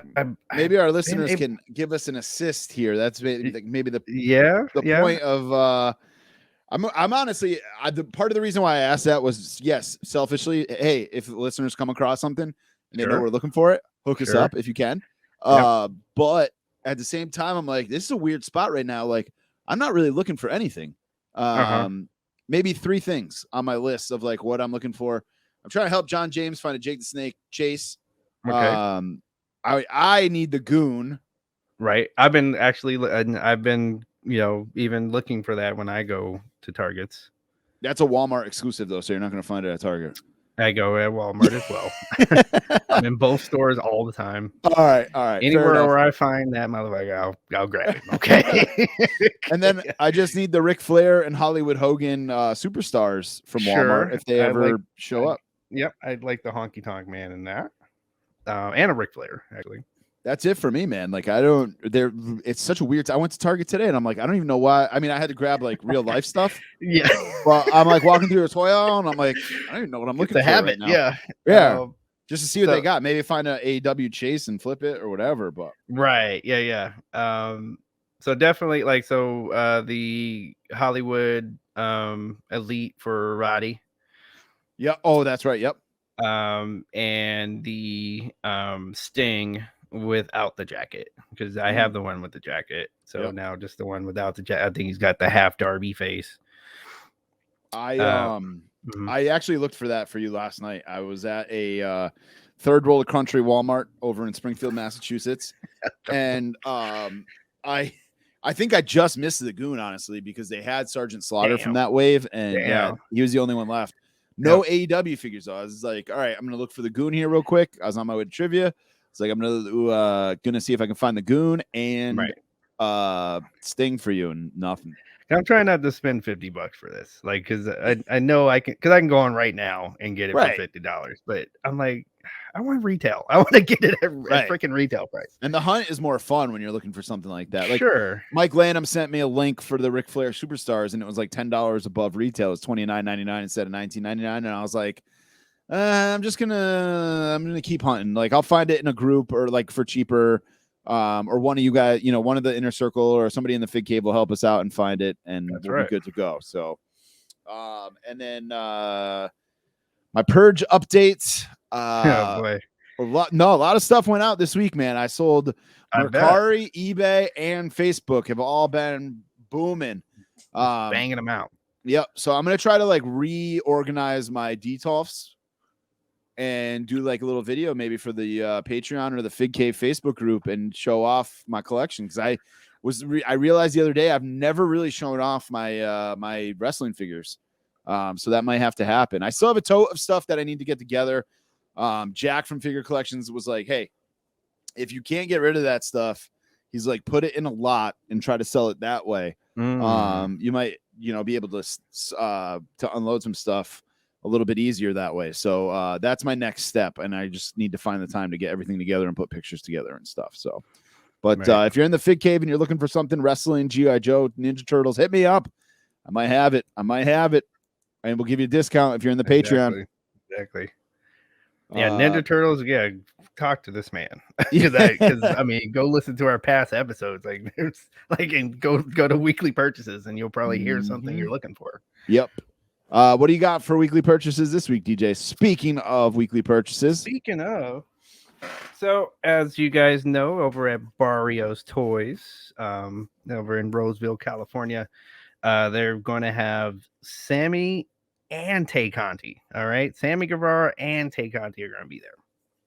maybe our listeners can give us an assist here. That's maybe the point of. I'm honestly the part of the reason why I asked that was selfishly. Hey, if listeners come across something and they know we're looking for it, hook us up if you can. But at the same time, I'm like, this is a weird spot right now. Like, I'm not really looking for anything. Maybe 3 things on my list of like what I'm looking for. I'm trying to help John James find a Jake the Snake chase. Okay. I need the Goon. Right. I've been even looking for that when I go to Targets. That's a Walmart exclusive though, so you're not going to find it at Target. I go at Walmart as well. I'm in both stores all the time. All right. Anywhere where I find that motherfucker, I'll grab it. Okay. And then I just need the Ric Flair and Hollywood Hogan superstars from Walmart if they ever show up. Yep, I'd like the Honky Tonk Man in that, and a Ric Flair actually. That's it for me, man. Like it's such a weird. I went to Target today and I'm like, I don't even know why. I mean, I had to grab like real life stuff. Yeah. Well, I'm like walking through a toy aisle and I'm like, I don't even know what I'm looking for right now. Yeah. Just to see what they got. Maybe find an AEW chase and flip it or whatever. But right. Yeah. So definitely the Hollywood Elite for Roddy. Yeah. Oh, that's right. Yep. And the Sting without the jacket, because I have the one with the jacket. So now just the one without the jacket. I think he's got the half Darby face. I actually looked for that for you last night. I was at a Third World Country Walmart over in Springfield, Massachusetts. And I think I just missed the Goon, honestly, because they had Sergeant Slaughter from that wave, and he was the only one left. No AEW figures, though. I was like, all right, I'm going to look for the Goon here real quick. I was on my way to trivia. It's like, I'm gonna see if I can find the Goon and Sting for you, and nothing. I'm trying not to spend $50 for this, like, because I know I can, because I can go on right now and get it for $50. But I'm like, I want retail. I want to get it at freaking retail price. And the hunt is more fun when you're looking for something like that. Like, Mike Lanham sent me a link for the Ric Flair Superstars, and it was like $10 above retail. It's $29.99 instead of $19.99, and I was like, I'm gonna keep hunting. Like, I'll find it in a group or like for cheaper. Or one of you guys, one of the Inner Circle or somebody in the Fig Cave will help us out and find it, and we'll be good to go. So, and then my Purge updates. Oh boy. A lot of stuff went out this week, man. I sold Mercari, eBay, and Facebook have all been booming, banging them out. Yep. So I'm gonna try to like reorganize my detolfs and do like a little video maybe for the Patreon or the Fig Cave Facebook group and show off my collection, because I realized the other day I've never really shown off my my wrestling figures, so that might have to happen. I still have a tote of stuff that I need to get together. Jack from Figure Collections was like, hey, if you can't get rid of that stuff, he's like, put it in a lot and try to sell it that way. You might be able to unload some stuff a little bit easier that way. So that's my next step, and I just need to find the time to get everything together and put pictures together and stuff. So, but if you're in the Fig Cave and you're looking for something wrestling, G.I. Joe, Ninja Turtles, hit me up. I might have it, and we'll give you a discount if you're in the Patreon. Exactly. Yeah, Ninja Turtles. Yeah, talk to this man because I mean, go listen to our past episodes. Like, there's and go to weekly purchases, and you'll probably hear something you're looking for. Yep. What do you got for weekly purchases this week, DJ? Speaking of weekly purchases. So as you guys know, over at Barrios Toys, over in Roseville, California, they're going to have Sammy and Tay Conti. All right, Sammy Guevara and Tay Conti are going to be there.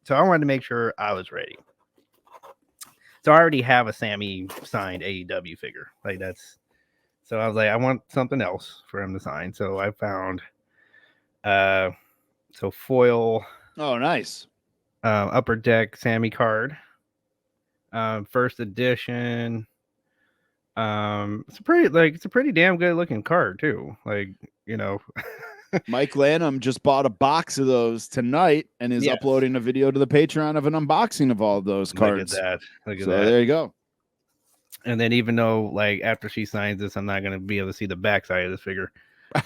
So I wanted to make sure I was ready. So I already have a Sammy signed AEW figure. So I was like, I want something else for him to sign. So I found foil. Oh, nice. Upper Deck Sammy card. First edition. It's a pretty damn good looking card too. Mike Lanham just bought a box of those tonight and is uploading a video to the Patreon of an unboxing of all of those cards. Look at that. There you go. And then even though after she signs this, I'm not going to be able to see the backside of this figure.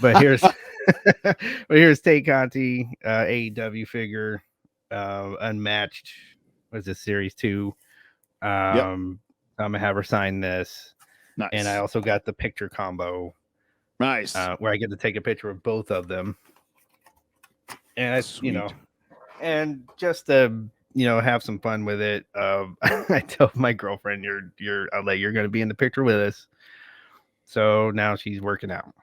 But here's Tay Conti, AEW figure, unmatched. What is this, Series 2? I'm gonna have her sign this. Nice. And I also got the picture combo. Nice. Where I get to take a picture of both of them. And it's and just to have some fun with it. I tell my girlfriend you're gonna be in the picture with us. So now she's working out.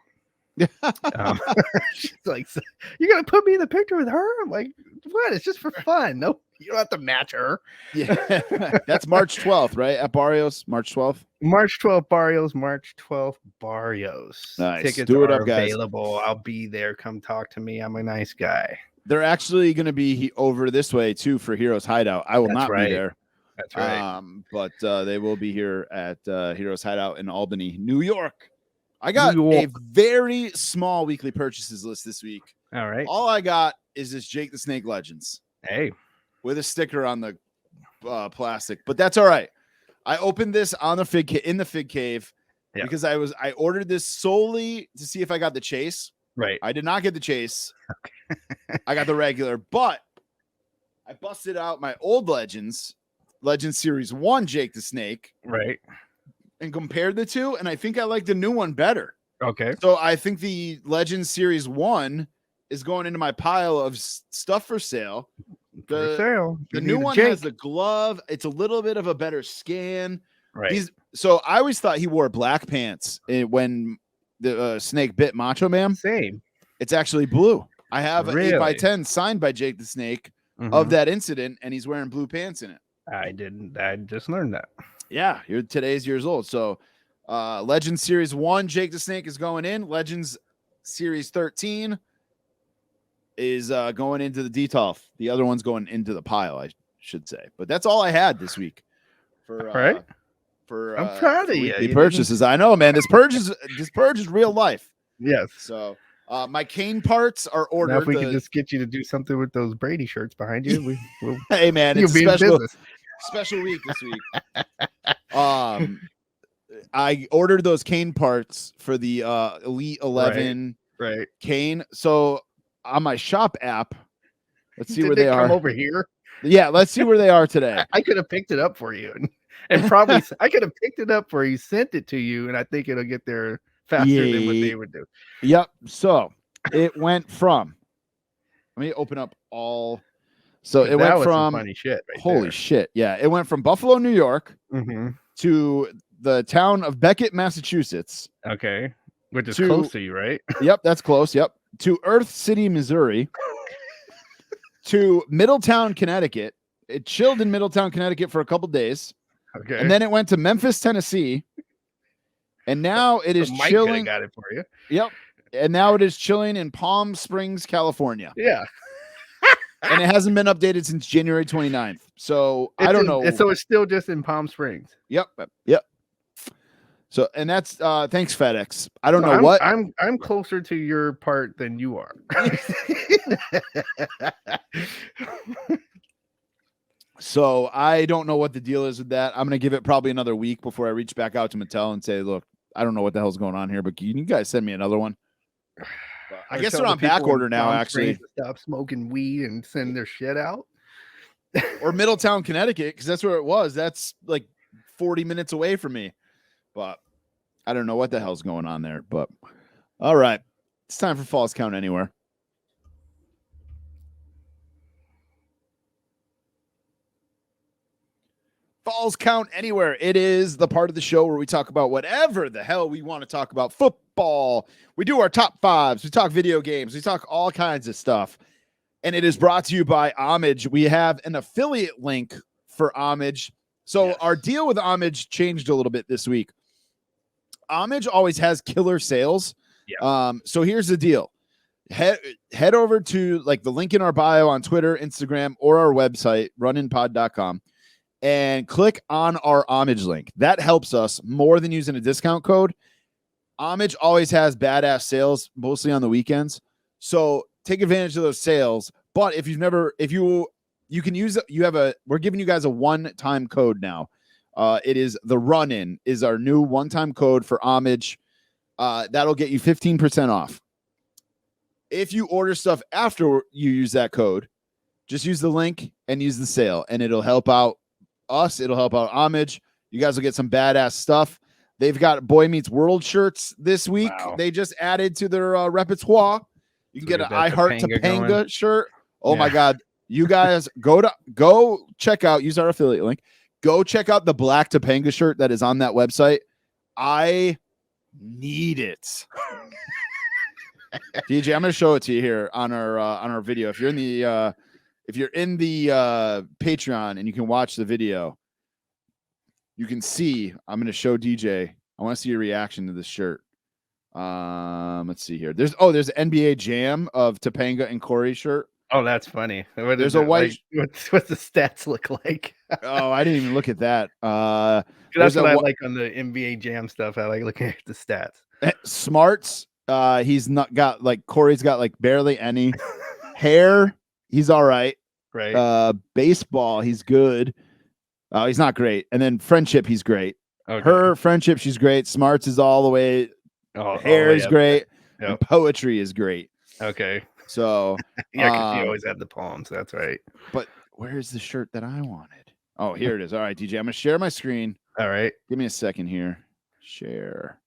She's like, so you're gonna put me in the picture with her? I'm like, what? It's just for fun. No, you don't have to match her. Yeah. That's March 12th, right? At Barrios, March 12th. March 12th, Barrios. March 12th, Barrios. Nice. Tickets Do it are up, guys. available. I'll be there. Come talk to me. I'm a nice guy. They're actually going to be over this way too for Heroes Hideout. I will not be there. That's right. But they will be here at Heroes Hideout in Albany, New York. I got a very small weekly purchases list this week. All right. All I got is this Jake the Snake Legends. Hey. With a sticker on the plastic, but that's all right. I opened this on the Fig Cave because I ordered this solely to see if I got the chase. Right. I did not get the chase. Okay. I got the regular, but I busted out my old Legends Series 1 Jake the Snake. Right. And compared the two, and I think I like the new one better. Okay. So I think the Legends Series 1 is going into my pile of stuff for sale. The new one has the glove. It's a little bit of a better scan. Right. So I always thought he wore black pants when the Snake bit Macho Man. Same. It's actually blue. I have an 8x10 signed by Jake the Snake of that incident, and he's wearing blue pants in it. I didn't. I just learned that. Yeah, today's years old. So Legends Series 1, Jake the Snake is going in. Legends Series 13 is going into the DTOF. The other one's going into the pile, I should say. But that's all I had this week. I'm proud of you. The purchases. I know, man. This purge is real life. Yes. So my cane parts are ordered. Now if we can just get you to do something with those Brady shirts behind you, hey man, it's special week this week. I ordered those cane parts for the Elite 11 cane. So on my shop app, let's see where they are. Come over here. Yeah, let's see where they are today. I could have picked it up for you, and probably I could have picked it up for you, sent it to you, and I think it'll get there faster than what they would do. Yep. So it went from. Let me open up all. So it went from funny shit. Holy shit! Yeah, it went from Buffalo, New York, to the town of Beckett, Massachusetts. Okay, which is close to you, right? Yep, that's close. Yep, to Earth City, Missouri, to Middletown, Connecticut. It chilled in Middletown, Connecticut for a couple days. Okay, and then it went to Memphis, Tennessee, and now it is chilling. Got it for you. Yep, and now it is chilling in Palm Springs, California. Yeah. And it hasn't been updated since January 29th. So I don't know. So it's still just in Palm Springs. Yep. So, and that's thanks FedEx. I don't know what I'm closer to your part than you are. So I don't know what the deal is with that. I'm going to give it probably another week before I reach back out to Mattel and say, look, I don't know what the hell's going on here, but can you guys send me another one? I guess they're on back order now, actually. Stop smoking weed and send their shit out. Or Middletown, Connecticut, because that's where it was. That's like 40 minutes away from me. But I don't know what the hell's going on there. But all right. It's time for Falls Count Anywhere. Falls Count Anywhere. It is the part of the show where we talk about whatever the hell we want to talk about. Football. We do our top fives. We talk video games. We talk all kinds of stuff. And it is brought to you by Homage. We have an affiliate link for Homage. So our deal with Homage changed a little bit this week. Homage always has killer sales. Yeah. So here's the deal. Head over to like the link in our bio on Twitter, Instagram, or our website, runinpod.com, and click on our Homage link. That helps us more than using a discount code. Homage always has badass sales, mostly on the weekends. So take advantage of those sales. But if you can use, we're giving you guys a one-time code now. It is the run-in is our new one-time code for Homage. That'll get you 15% off. If you order stuff after you use that code, just use the link and use the sale, and it'll help out us. It'll help out Homage. You guys will get some badass stuff. They've got Boy Meets World shirts this week. Wow. They just added to their repertoire. You can get an I Heart Topanga shirt. Oh my God. You guys go check out, use our affiliate link. Go check out the black Topanga shirt that is on that website. I need it. DJ, I'm going to show it to you here on our video. If you're in the Patreon and you can watch the video, you can see, I'm going to show DJ. I want to see your reaction to this shirt. Let's see here. There's an NBA Jam of Topanga and Corey shirt. Oh, that's funny. There's a white. Like, what's the stats look like? Oh, I didn't even look at that. That's what I like on the NBA Jam stuff. I like looking at the stats. Smarts. He's not got like Corey's got like barely any hair. He's all right. Right. Baseball. He's good. He's not great. And then friendship. He's great. Okay. Her friendship. She's great. Smarts is all the way. Hair is great. Yep. And poetry is great. Okay. So yeah, because she always had the poems. That's right. But where's the shirt that I wanted? Oh, here it is. All right, DJ. I'm gonna share my screen. All right. Give me a second here. Share.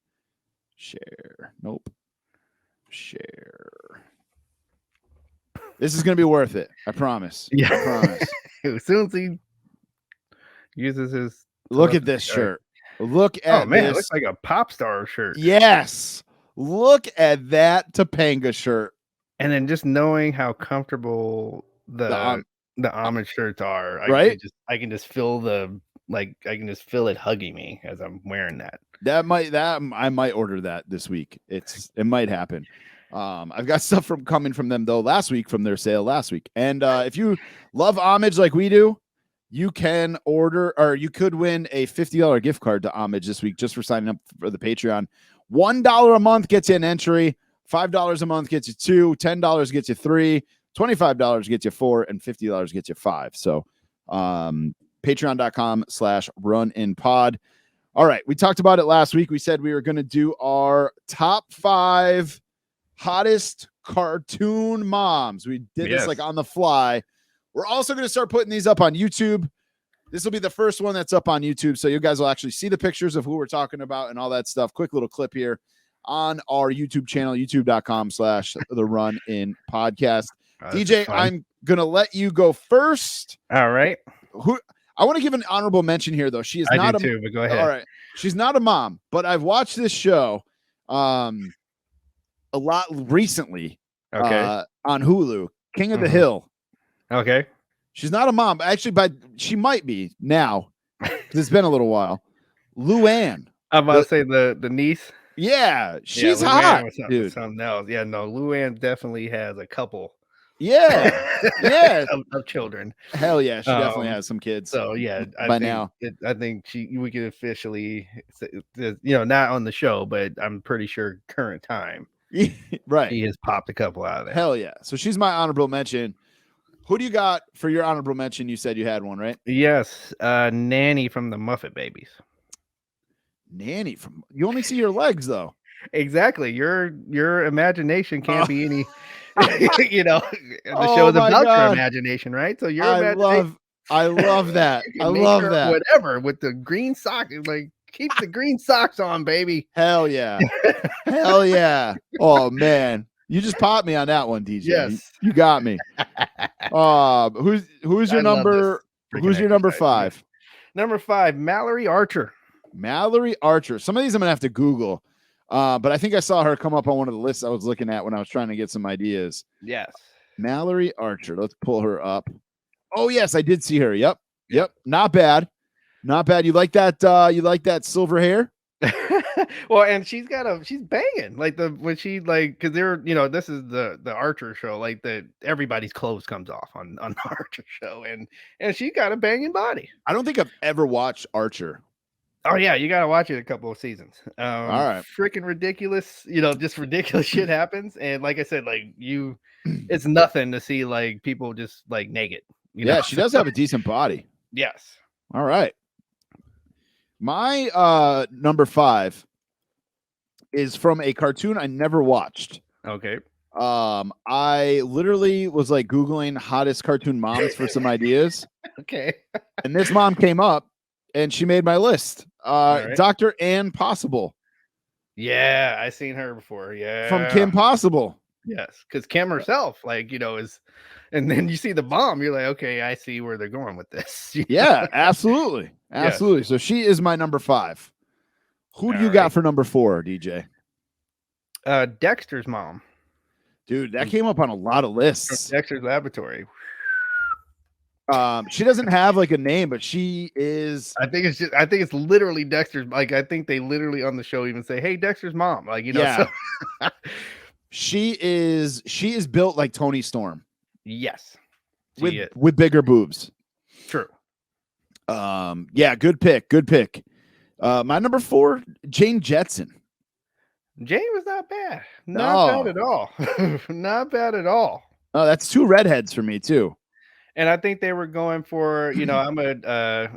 Nope. Share. This is gonna be worth it. I promise. Yeah. I promise. As soon as he uses his look at this shirt. Look at this. It looks like a pop star shirt. Yes. Look at that Topanga shirt. And then just knowing how comfortable the Homage shirts are, right? I can just feel I can just feel it hugging me as I'm wearing that. I might order that this week. It might happen. I've got stuff coming from them though last week from their sale last week. And if you love Homage like we do, you can order, or you could win a $50 gift card to Homage this week just for signing up for the Patreon. $1 a month gets you an entry. $5 a month gets you 2, $10 gets you 3, $25 gets you 4, and $50 gets you 5. So patreon.com/runinpod. All right. We talked about it last week. We said we were going to do our top 5 hottest cartoon moms. We did this like on the fly. We're also going to start putting these up on YouTube. This will be the first one that's up on YouTube. So you guys will actually see the pictures of who we're talking about and all that stuff. Quick little clip here on our YouTube channel, youtube.com/the-run-in podcast. DJ, I'm going to let you go first. All right. I want to give an honorable mention here, though. She is not but go ahead. All right. She's not a mom, but I've watched this show a lot recently on Hulu, King of the Hill. Okay. She's not a mom, actually, but she might be now because it's been a little while. Luann. I'm about to say the niece. Yeah, she's hot, dude. Something else. Yeah, no, Luann definitely has a couple. Yeah, yeah, of children. Hell yeah, she definitely has some kids. So yeah, I think we could officially, not on the show, but I'm pretty sure current time, right? He has popped a couple out of there. Hell yeah! So she's my honorable mention. Who do you got for your honorable mention? You said you had one, right? Yes, Nanny from the Muppet Babies. Nanny you only see your legs though. Exactly. Your imagination can't be any the Oh show is my about your God. imagination, right? So your I imagination, love that. you I can make love her that. whatever with the green sock. Like, keep the green socks on, baby. Hell yeah. Hell yeah. Oh man. You just popped me on that one, DJ. Yes. You got me. Who's your I love this number? freaking Who's your number exercise. Okay. 5? Number 5, Mallory Archer. Mallory Archer. Some of these I'm gonna have to Google. But I think I saw her come up on one of the lists I was looking at when I was trying to get some ideas. Yes. Mallory Archer. Let's pull her up. Oh, yes, I did see her. Yep. Not bad. Not bad. You like that? You like that silver hair? Well, and she's banging like because they're this is the Archer show, like everybody's clothes comes off on the Archer show, and she got a banging body. I don't think I've ever watched Archer. Oh yeah, you gotta watch it a couple of seasons. All right. Freaking ridiculous, just ridiculous shit happens, and like I said, it's nothing to see like people just like naked. Yeah, she does have a decent body. Yes. All right. My number 5 is from a cartoon I never watched. Okay. I literally was like Googling hottest cartoon moms for some ideas. Okay. And this mom came up and she made my list. Right. Dr. Ann Possible. Yeah, I seen her before. Yeah. From Kim Possible. Yes, because Kim herself, is, and then you see the bomb, you're like, okay, I see where they're going with this. Yeah, absolutely. Absolutely. Yes. So she is my number 5. Who do you got for number 4, DJ? Dexter's mom. Dude, that came up on a lot of lists. From Dexter's Laboratory. She doesn't have like a name, but she is. I think it's literally Dexter's. Like, I think they literally on the show even say, "Hey, Dexter's mom." Like, Yeah. So. She is built like Toni Storm. Yes. With bigger boobs. True. Yeah, good pick. My number 4, Jane Jetson. Jane was not bad. Not bad at all. Not bad at all. Oh, that's 2 redheads for me too. And I think they were going for, I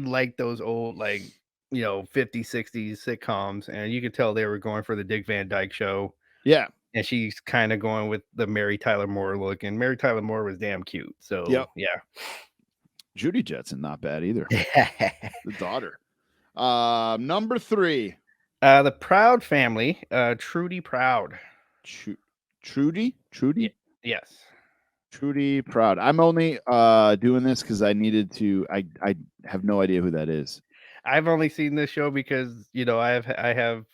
like those old 50s, 60s sitcoms, and you could tell they were going for the Dick Van Dyke Show. Yeah. And she's kind of going with the Mary Tyler Moore look, and Mary Tyler Moore was damn cute. So yeah. Judy Jetson, not bad either. The daughter. Number 3. The Proud family, Trudy Proud. Trudy? Yes. Trudy Proud. I'm only doing this because I needed to. I have no idea who that is. I've only seen this show because I have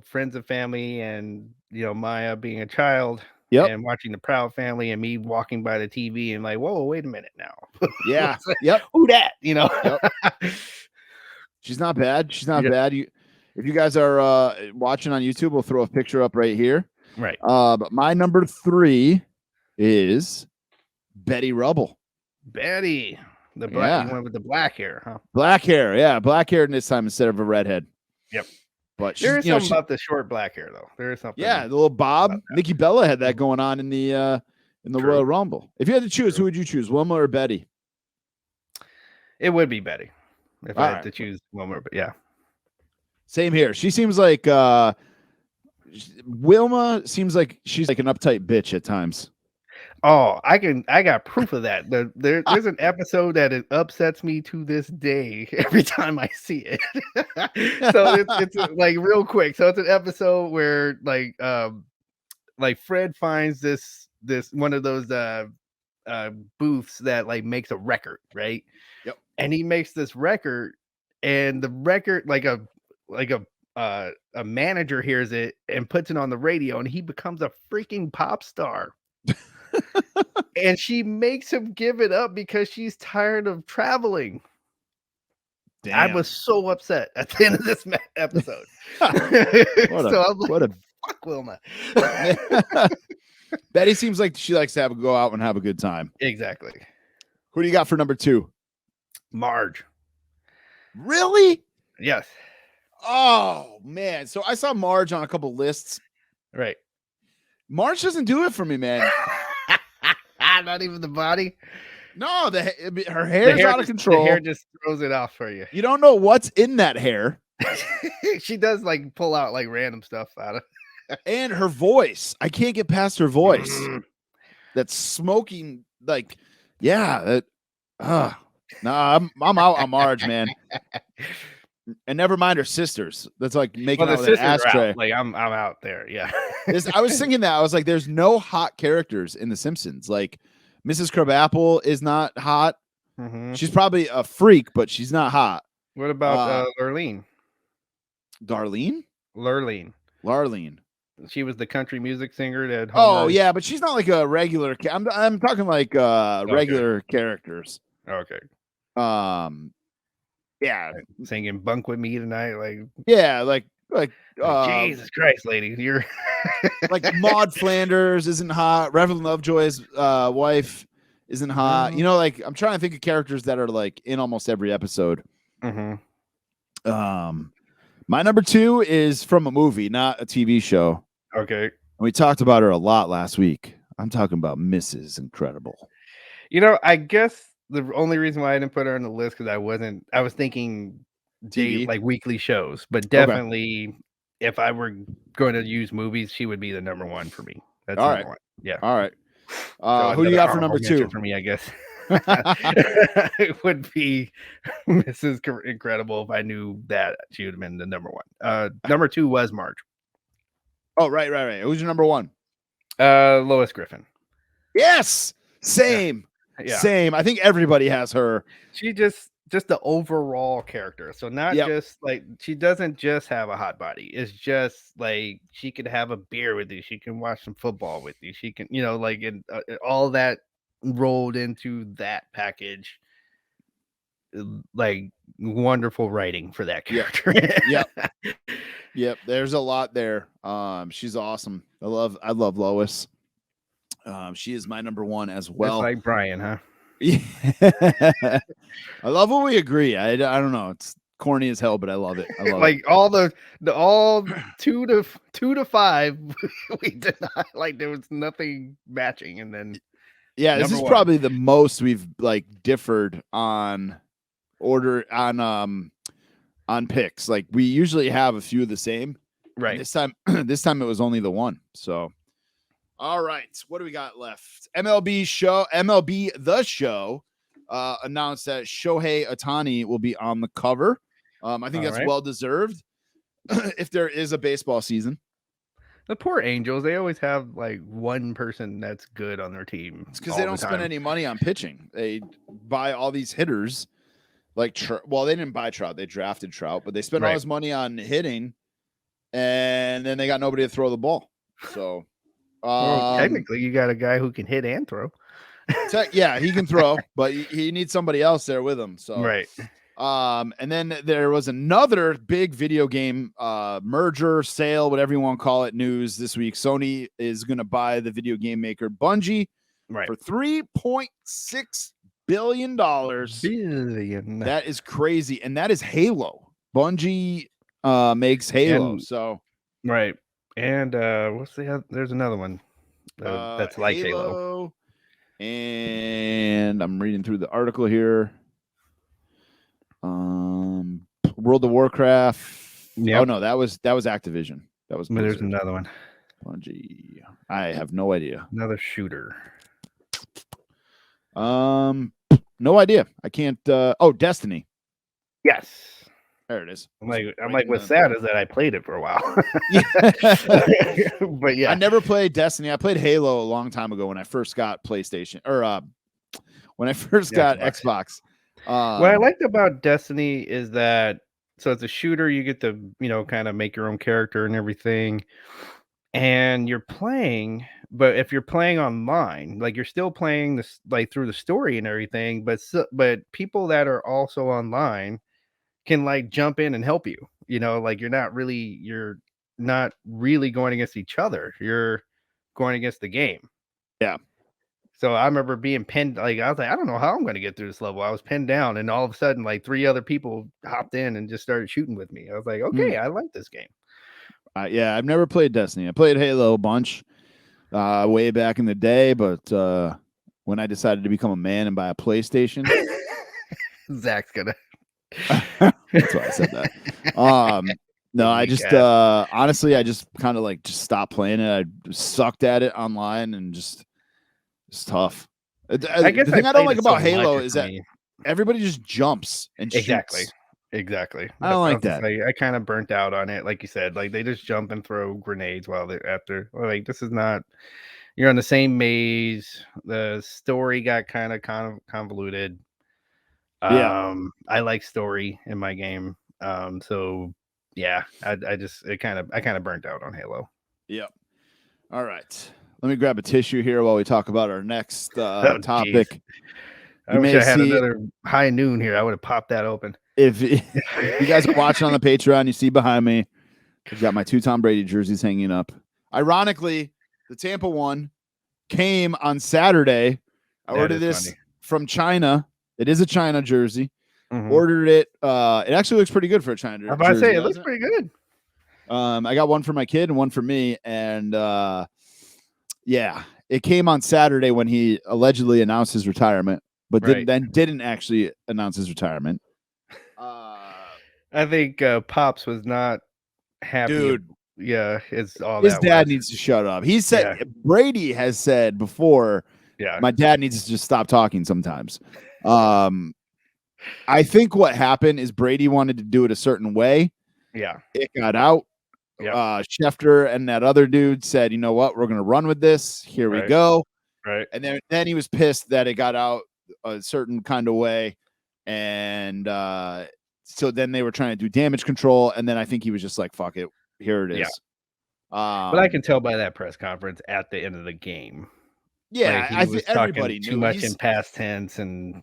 friends and family, and Maya being a child, and watching the Proud family, and me walking by the TV and like, whoa, wait a minute now. Yeah. Yep. Who that? Yep. She's not bad. Bad. If you guys are watching on YouTube, we'll throw a picture up right here. Right. But my number 3 is Betty Rubble. Betty. The black one with the black hair, huh? Black hair, yeah. Black hair this time instead of a redhead. Yep. But there is something about the short black hair, though. There is something. Yeah, the little bob. Nikki Bella had that going on in the Royal Rumble. If you had to choose, who would you choose, Wilma or Betty? It would be Betty. If I had to choose Wilma, but yeah. Same here. She seems like Wilma seems like she's like an uptight bitch at times. Oh, I got proof of that. There's an episode that it upsets me to this day every time I see it. So it's like real quick. So it's an episode where like Fred finds this one of those booths that like makes a record, right? Yep. And he makes this record, and the record like a manager hears it and puts it on the radio, and he becomes a freaking pop star. And she makes him give it up because she's tired of traveling. Damn. I was so upset at the end of this episode. What a fuck Wilma. Betty seems like she likes to go out and have a good time. Exactly. Who do you got for number 2? Marge. Really? Yes. Oh man. So I saw Marge on a couple lists. Right. Marge doesn't do it for me, man. Not even the body. No, her hair's out of control. The hair just throws it off for you. You don't know what's in that hair. She does like pull out like random stuff out of. And her voice, I can't get past her voice. That's smoking, like, yeah. Nah, I'm out on Marge, man. And never mind her sisters. That's like making out with an ashtray. Like I'm out there. Yeah. I was thinking that. I was like, there's no hot characters in The Simpsons. Like Mrs. Crabapple is not hot. Mm-hmm. She's probably a freak, but she's not hot. What about Lurleen? Darlene? Larlene. She was the country music singer that. Oh yeah, but she's not like a regular. I'm talking like regular characters. Okay. Yeah, singing "Bunk with Me Tonight," like yeah, like Jesus Christ, lady, you're like Maud Flanders isn't hot. Reverend Lovejoy's wife isn't hot. Mm-hmm. You know, like I'm trying to think of characters that are like in almost every episode. Mm-hmm. My number 2 is from a movie, not a TV show. Okay. We talked about her a lot last week. I'm talking about Mrs. Incredible. You know, I guess the only reason why I didn't put her on the list because I was thinking TV? like weekly shows, but definitely if I were going to use movies, she would be the number 1 for me. That's all number right. 1. Yeah. All right. So who do you got for number 2? For me, I guess. It would be Mrs. Incredible if I knew that she would have been the number 1. Number 2 was Marge. Oh, right. Who's your number 1? Lois Griffin. Yes. Same. Yeah. Same. I think everybody has her. She just the overall character. So not just like she doesn't just have a hot body. It's just like she could have a beer with you. She can watch some football with you. She can, like all that rolled into that package. Like wonderful writing for that character. Yep. There's a lot there. She's awesome. I love Lois. She is my number 1 as well. It's like Brian, huh? I love when we agree. I don't know. It's corny as hell, but I love it. I love like it. all 2 to 5. We did not like. There was nothing matching, and then this is probably the most we've like differed on order on picks. Like we usually have a few of the same. Right. This time it was only the one. So. All right, what do we got left? MLB The Show announced that Shohei Ohtani will be on the cover. I think that's well deserved if there is a baseball season. The poor Angels, they always have like one person that's good on their team. It's because they don't spend any money on pitching. They buy all these hitters. Like, they didn't buy Trout. They drafted Trout, but they spent all this money on hitting, and then they got nobody to throw the ball. So... well, technically, you got a guy who can hit and throw. He can throw, but he needs somebody else there with him. So right. And then there was another big video game merger, sale, whatever you want to call it, news this week. Sony is going to buy the video game maker Bungie for $3.6 billion. That is crazy, and that is Halo. Bungie makes Halo, right. And what's the other? There's another one that's like Halo. And I'm reading through the article here. World of Warcraft. Yep. Oh no, that was Activision. That was. But there's another one. Bungie. I have no idea. Another shooter. No idea. I can't. Destiny. Yes. There it is. I'm like, what's sad is that I played it for a while. But yeah, I never played Destiny. I played Halo a long time ago when I first got PlayStation, or when I first got Xbox. What I liked about Destiny is that so it's a shooter. You get to kind of make your own character and everything, and you're playing. But if you're playing online, like you're still playing this like through the story and everything, but people that are also online can like jump in and help you, like you're not really going against each other. You're going against the game. Yeah. So I remember being pinned. Like I was like, I don't know how I'm going to get through this level. I was pinned down, and all of a sudden, like 3 other people hopped in and just started shooting with me. I was like, okay, I like this game. I've never played Destiny. I played Halo a bunch way back in the day, but when I decided to become a man and buy a PlayStation, Zach's gonna That's why I said that. No, I just honestly, I just kind of like just stopped playing it. I sucked at it online and just it's tough. I guess the thing I don't like about Halo is that everybody just jumps and exactly. shoots. Exactly. I don't like that. I kind of burnt out on it, like you said. Like they just jump and throw grenades while they're after. Like this is not. You're on the same maze. The story got kind of convoluted. Yeah. I like story in my game. So yeah, I kind of burnt out on Halo. Yeah. All right. Let me grab a tissue here while we talk about our next topic. Geez. I wish I had another high noon here. I would have popped that open. If you guys are watching on the Patreon, you see behind me, I've got my 2 Tom Brady jerseys hanging up. Ironically, the Tampa one came on Saturday. I ordered this from China. It is a China jersey. Ordered it. It actually looks pretty good for a China jersey. I'm about to say it looks pretty good. I got one for my kid and one for me, and yeah, it came on Saturday when he allegedly announced his retirement, but didn't actually announce his retirement. I think Pops was not happy. Dude, yeah, it's all his dad needs to shut up. He said Brady has said before, my dad needs to just stop talking sometimes. I think what happened is Brady wanted to do it a certain way. Yeah, it got out. Schefter and that other dude said, "You know what? We're going to run with this. Here we go." Right, and then he was pissed that it got out a certain kind of way, and so then they were trying to do damage control, and then I think he was just like, "Fuck it, here it is." Yeah. But I can tell by that press conference at the end of the game. Yeah, I think everybody knew too much in past tense, and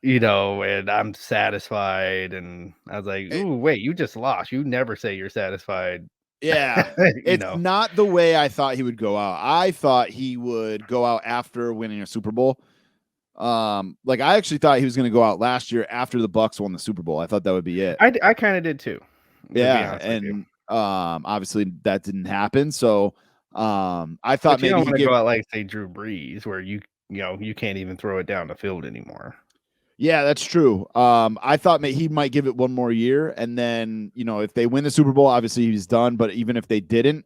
and I'm satisfied, and I was like, "Ooh, wait, you just lost. You never say you're satisfied." Yeah, it's not the way I thought he would go out. I thought he would go out after winning a Super Bowl. Like I actually thought he was going to go out last year after the Bucs won the Super Bowl. I thought that would be it. I kind of did too. Yeah, and obviously that didn't happen. So I thought maybe he go out like say Drew Brees, where you can't even throw it down the field anymore. Yeah, that's true. I thought he might give it one more year, and then if they win the Super Bowl, obviously he's done. But even if they didn't,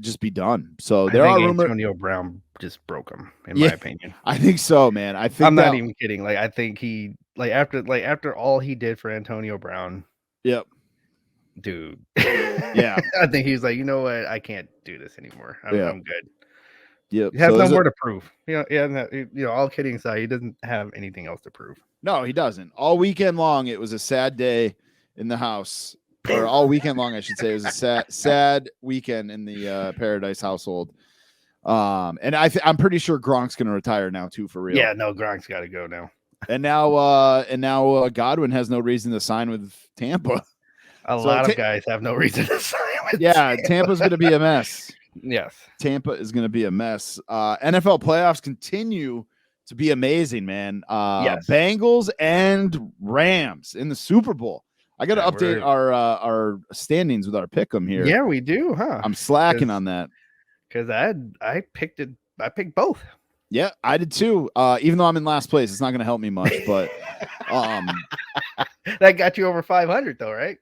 just be done. So there are rumors. Antonio Brown just broke him, in my opinion. I think so, man. I'm not even kidding. Like I think he after all he did for Antonio Brown. Yep. Dude. Yeah. I think he's like, you know what? I can't do this anymore. I'm good. Yep. He has no more to prove. All kidding aside, he doesn't have anything else to prove. No, he doesn't. All weekend long, it was a sad day in the house. Or all weekend long, I should say. It was a sad weekend in the Paradise household. And I'm pretty sure Gronk's going to retire now too, for real. Yeah, no, Gronk's got to go now. And now Godwin has no reason to sign with Tampa. A lot of guys have no reason to sign with Tampa. Tampa's going to be a mess. Yes. Tampa is going to be a mess. NFL playoffs continue to be amazing, man. Yes. Bengals and Rams in the Super Bowl. I got to update our standings with our pick'em here. Yeah, we do, huh? I'm slacking on that. Because I picked both. Yeah, I did too. Even though I'm in last place, it's not going to help me much. But that got you over 500, though, right?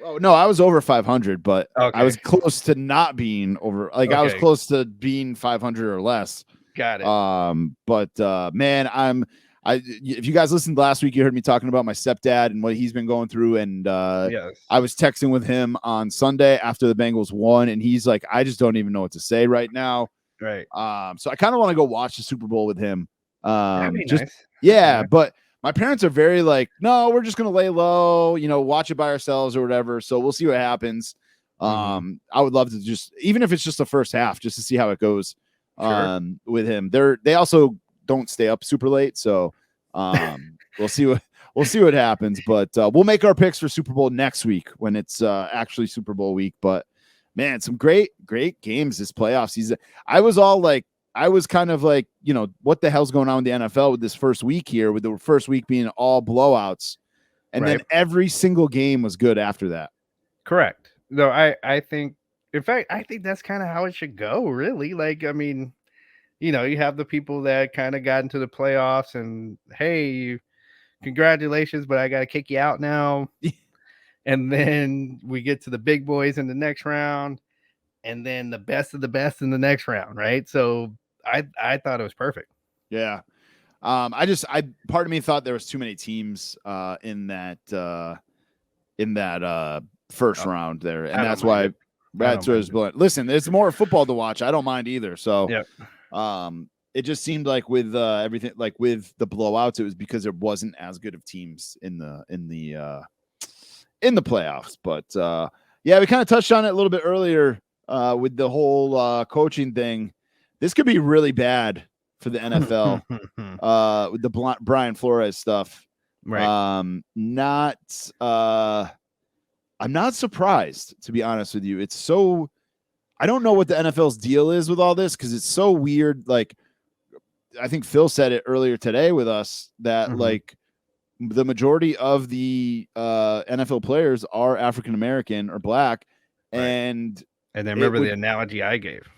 Oh no, I was over 500, but I was close to not being over. Like I was close to being 500 or less. Got it. But man, if you guys listened last week, you heard me talking about my stepdad and what he's been going through. And I was texting with him on Sunday after the Bengals won, and he's like, I just don't even know what to say right now. Right. So I kind of want to go watch the Super Bowl with him. That'd be nice. Yeah, but my parents are very like, no, we're just going to lay low, watch it by ourselves or whatever. So we'll see what happens. I would love to even if it's just the first half, just to see how it goes with him. They also don't stay up super late. So we'll see what happens, but we'll make our picks for Super Bowl next week when it's actually Super Bowl week. But man, some great games this playoff season. I was kind of like, what the hell's going on with the NFL with this first week here, with the first week being all blowouts. And then every single game was good after that. Correct. No, I think, in fact, I think that's kind of how it should go, really. Like, I mean, you have the people that kind of got into the playoffs and, hey, congratulations, but I got to kick you out now. And then we get to the big boys in the next round, and then the best of the best in the next round, right? So I thought it was perfect. Yeah. Part of me thought there was too many teams in that first round there, and that's why that's was blunt. Listen, it's more football to watch. I don't mind either. So it just seemed like with everything, like with the blowouts, it was because there wasn't as good of teams in the playoffs. But yeah, we kind of touched on it a little bit earlier with the whole coaching thing. This could be really bad for the NFL with the Brian Flores stuff. Right. I'm not surprised, to be honest with you. It's so, I don't know what the NFL's deal is with all this because it's so weird. Like, I think Phil said it earlier today with us that like the majority of the NFL players are African American or black, right. and then remember the analogy I gave.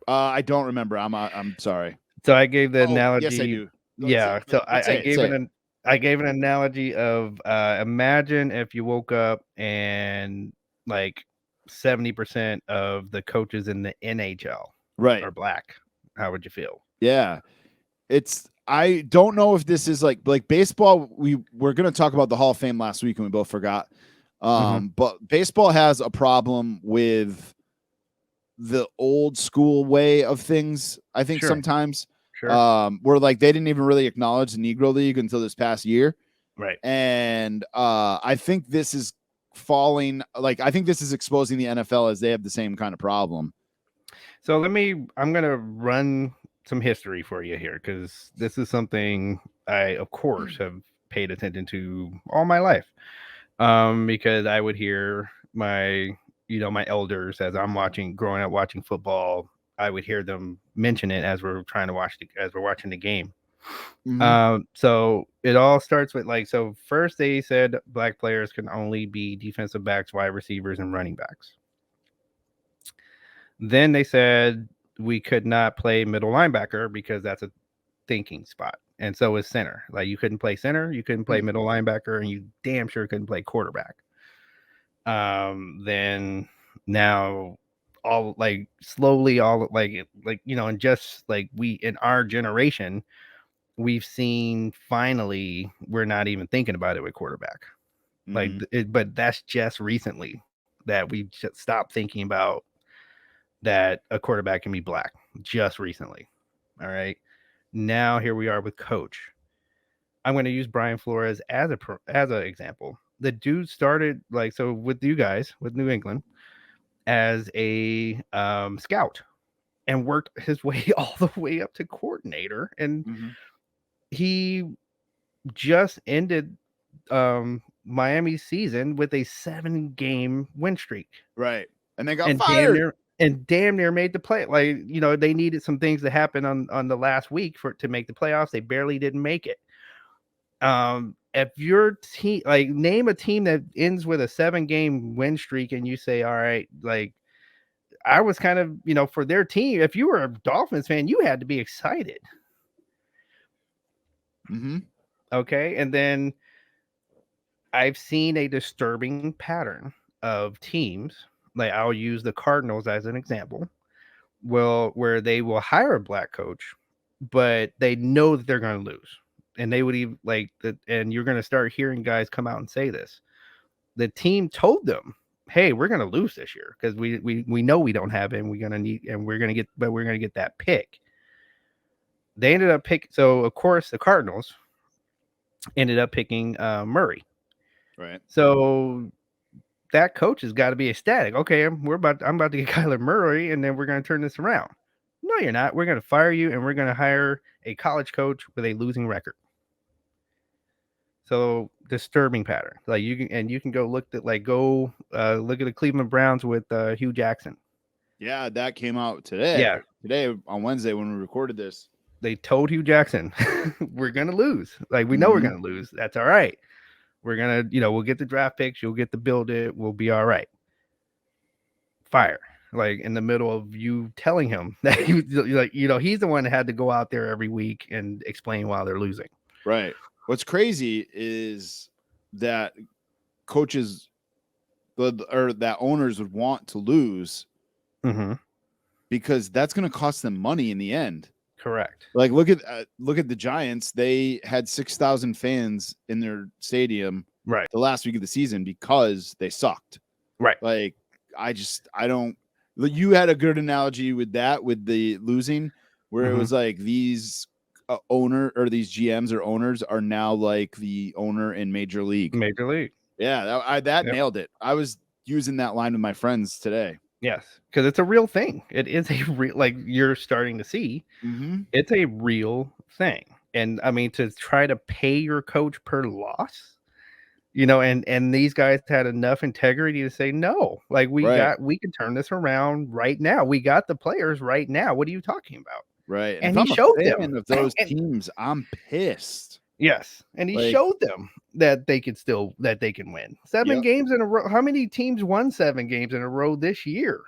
I don't remember. I'm sorry. So I gave the analogy. Yes, I do. I gave an analogy of imagine if you woke up and like 70% of the coaches in the NHL are black. How would you feel? Yeah. I don't know if this is like baseball. We're going to talk about the Hall of Fame last week and we both forgot. But baseball has a problem with the old school way of things. I think sometimes where like they didn't even really acknowledge the Negro League until this past year. Right. And I think this is I think this is exposing the NFL as they have the same kind of problem. So I'm going to run some history for you here, because this is something I, of course, have paid attention to all my life. Because I would hear my elders as growing up watching football, I would hear them mention it as we're watching the game. So it all starts with first they said black players can only be defensive backs, wide receivers, and running backs. Then they said we could not play middle linebacker because that's a thinking spot. And so is center. Like you couldn't play center, you couldn't play middle linebacker, and you damn sure couldn't play quarterback. Then now all slowly and just like we in our generation, we've seen finally we're not even thinking about it with quarterback. But that's just recently that we just stopped thinking about that a quarterback can be black, just recently. All right. Now here we are with coach. I'm going to use Brian Flores as an example. The dude started with you guys, with New England, as a scout and worked his way all the way up to coordinator. And he just ended Miami's season with a 7-game win streak. Right. And they got fired. Damn near made the play. They needed some things to happen on the last week to make the playoffs. They barely didn't make it. If your team, name a team that ends with a 7-game win streak and you say, all right, I was kind of, for their team, if you were a Dolphins fan, you had to be excited. Okay. And then I've seen a disturbing pattern of teams. I'll use the Cardinals as an example. Where they will hire a black coach, but they know that they're going to lose. And they would even and you're going to start hearing guys come out and say this. The team told them, hey, we're going to lose this year because we know we don't have it and we're going to get that pick. They ended up picking. So of course the Cardinals ended up picking Murray. Right. So that coach has got to be ecstatic. Okay, I'm about to get Kyler Murray, and then we're going to turn this around. No, you're not. We're going to fire you, and we're going to hire a college coach with a losing record. So disturbing pattern. You can go look at look at the Cleveland Browns with Hugh Jackson. Yeah, that came out today. Yeah, today on Wednesday when we recorded this. They told Hugh Jackson, we're going to lose. We know we're going to lose. That's all right. We're going to, we'll get the draft picks. You'll get to build it. We'll be all right. Fire. In the middle of you telling him that he's the one that had to go out there every week and explain why they're losing. Right. What's crazy is that coaches or that owners would want to lose because that's going to cost them money in the end. Correct. Like look at the Giants. They had 6,000 fans in their stadium right the last week of the season because they sucked. Right. Like I don't. You had a good analogy with that, with the losing, where it was like these owner or these GMs or owners are now like the owner in Major League. Yeah, that nailed it. I was using that line with my friends today. Yes, because it's a real thing. It is a real, like you're starting to see. It's a real thing, and I mean to try to pay your coach per loss. And these guys had enough integrity to say no. Like we can turn this around right now. We got the players right now. What are you talking about? Right. And he showed them of those teams. I'm pissed. Yes, and he showed them that they can win 7 games in a row. How many teams won 7 games in a row this year?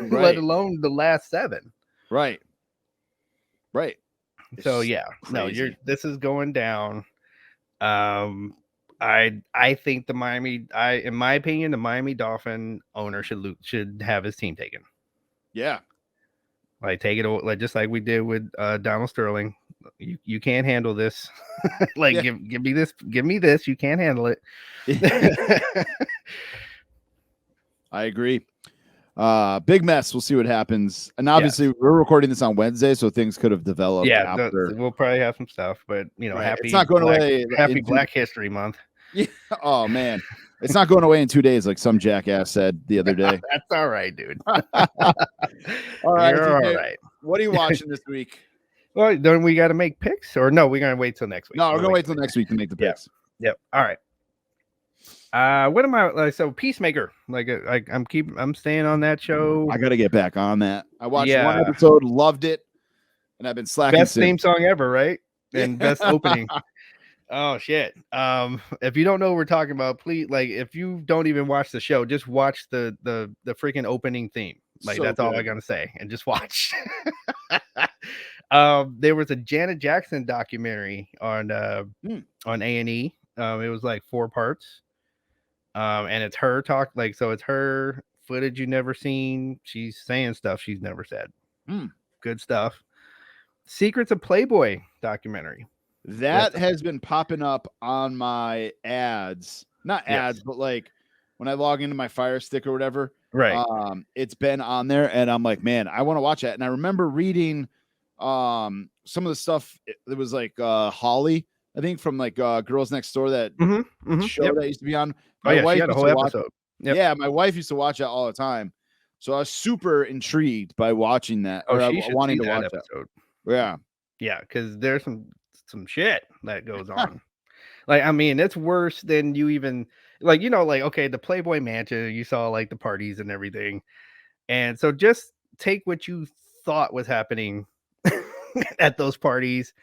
Let alone the last 7. Right. So this is going down. I think in my opinion, the Miami Dolphin owner should have his team taken. Yeah. Like take it, like just like we did with Donald Sterling. You can't handle this. Give me this. You can't handle it. I agree. Big mess. We'll see what happens. And obviously we're recording this on Wednesday, so things could have developed. Yeah, we'll probably have some stuff, but happy. It's not going away. Happy Black History Month. Yeah. Oh man, it's not going away in 2 days, like some jackass said the other day. That's all right, dude. All right, you're all right. What are you watching this week? Well, don't we got to make picks, or no? We're gonna wait till next week. No, we're gonna wait till next week to make the picks. Yep. All right. What am I like? So Peacemaker, I'm staying on that show. I got to get back on that. I watched one episode, loved it, and I've been slacking. Best theme song ever, right? And best opening. Oh shit. If you don't know what we're talking about, please, if you don't even watch the show, just watch the freaking opening theme. That's all I gotta say, and just watch. There was a Janet Jackson documentary on A&E. It was 4 parts. And it's her talk, so it's her footage you've never seen. She's saying stuff she's never said. Good stuff. Secrets of Playboy documentary. That has been popping up on my ads. Not ads, but when I log into my Fire Stick or whatever. Right. It's been on there, and I'm like, man, I want to watch that. And I remember reading some of the stuff. It was Holly, I think, from Girls Next Door, that show that used to be on. My wife she had a whole episode. Yeah, my wife used to watch that all the time. So I was super intrigued by watching that. Wanting to watch episode. That. Yeah, because there's some shit that goes on. It's worse than you even okay, the Playboy Mansion, you saw the parties and everything. And so just take what you thought was happening at those parties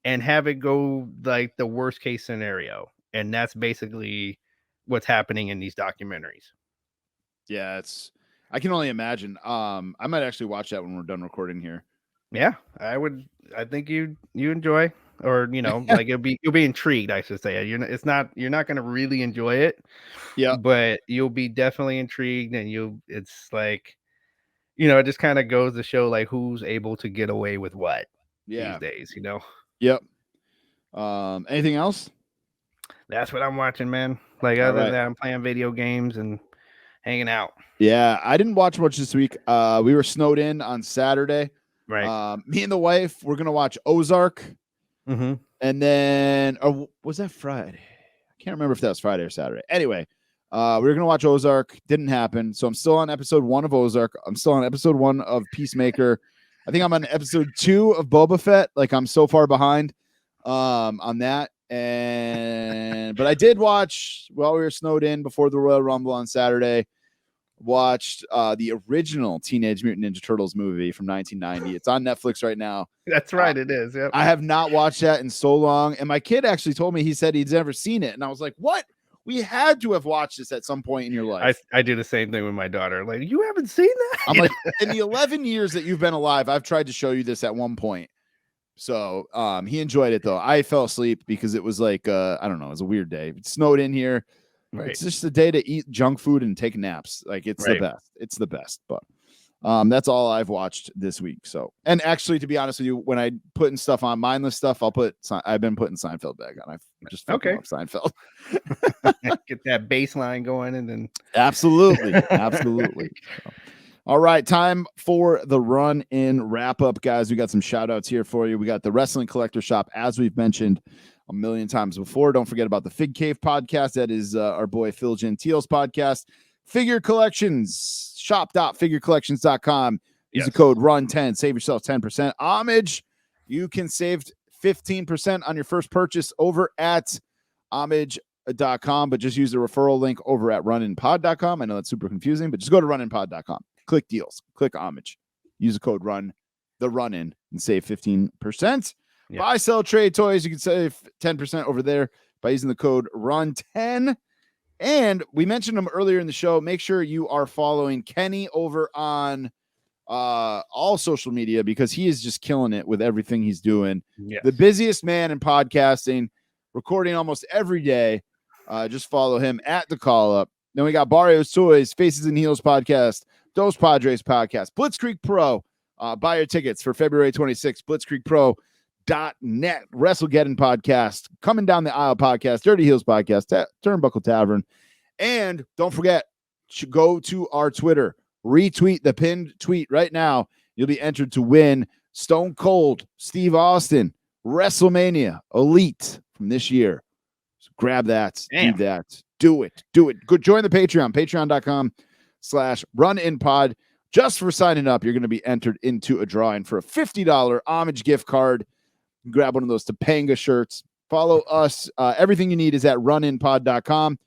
and have it go the worst case scenario. And that's basically what's happening in these documentaries. Yeah, I can only imagine. I might actually watch that when we're done recording here. Yeah, I would. I think you enjoy, or you'll be intrigued, I should say. You're not going to really enjoy it. Yeah, but you'll be definitely intrigued, and it's it just kind of goes to show who's able to get away with what these days. Yep. Anything else? That's what I'm watching, man. Other than that, I'm playing video games and hanging out. Yeah, I didn't watch much this week. We were snowed in on Saturday. Right. Me and the wife, we're gonna watch Ozark, and then, or was that Friday? I can't remember if that was Friday or Saturday. Anyway, we were gonna watch Ozark. Didn't happen. So I'm still on episode 1 of Ozark. I'm still on episode 1 of Peacemaker. I think I'm on episode 2 of Boba Fett. I'm so far behind on that. But I did watch while we were snowed in before the Royal Rumble on Saturday. Watched the original Teenage Mutant Ninja Turtles movie from 1990. It's on Netflix right now. That's right, it is. Yep. I have not watched that in so long, and my kid actually told me, he said he's never seen it, and I was like, what? We had to have watched this at some point in your life. I do the same thing with my daughter. You haven't seen that? I'm like, in the 11 years that you've been alive, I've tried to show you this at one point. So he enjoyed it though. I fell asleep because it was like I don't know, it was a weird day. It snowed in here. Right. It's just a day to eat junk food and take naps. Like it's the best. It's the best. But that's all I've watched this week. So, and actually, to be honest with you, when I putting stuff on mindless stuff, I've been putting Seinfeld back on. I've just love Seinfeld. Get that baseline going, and then absolutely. So, all right, time for the run in wrap up, guys. We got some shout outs here for you. We got the Wrestling Collector Shop, as we've mentioned a million times before. Don't forget about the Fig Cave podcast. That is our boy Phil Gentile's podcast. Figure Collections, shop.figurecollections.com. Use the code RUN10. Save yourself 10%. Homage, you can save 15% on your first purchase over at homage.com, but just use the referral link over at runinpod.com. I know that's super confusing, but just go to runinpod.com. Click deals, click homage, use the code run in and save 15%. Buy, sell, trade toys. You can save 10% over there by using the code run10. And we mentioned him earlier in the show. Make sure you are following Kenny over on all social media because he is just killing it with everything he's doing. Yes. The busiest man in podcasting, recording almost every day. Just follow him at The Call Up. Then we got Barrio's Toys, Faces and Heels podcast, Dos Padres podcast, Blitzkrieg Pro. Buy your tickets for February 26th, blitzkriegpro.net, WrestleGeddon podcast, Coming Down the Aisle podcast, Dirty Heels podcast, Turnbuckle Tavern. And don't forget to go to our Twitter, retweet the pinned tweet right now. You'll be entered to win Stone Cold Steve Austin WrestleMania Elite from this year. So grab that, do that, do it. Go join the Patreon, patreon.com/runinpod. Just for signing up, you're going to be entered into a drawing for a $50 homage gift card. Grab one of those Topanga shirts. Follow us. Everything you need is at runinpod.com,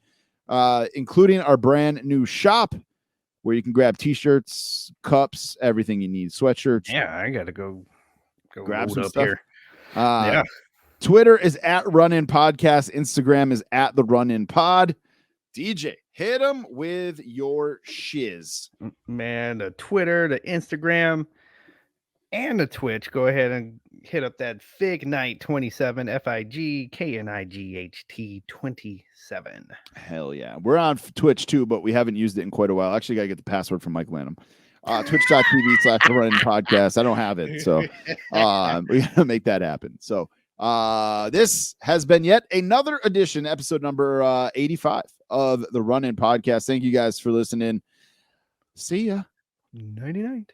including our brand new shop where you can grab t-shirts, cups, everything you need, sweatshirts. Yeah, I got to go grab some up stuff here. Twitter is at Runin Podcast. Instagram is at the Runin Pod. DJ, hit them with your shiz. Man, the Twitter, the Instagram, and the Twitch. Go ahead and hit up that Fig Night 27, FIGKNIGHT 27. Hell yeah. We're on Twitch too, but we haven't used it in quite a while. Actually, got to get the password from Mike Lanham. Twitch.tv/Runin Podcast. I don't have it. So we got to make that happen. So this has been yet another edition, episode number 85 of the Run In Podcast. Thank you guys for listening. See ya. Nighty night.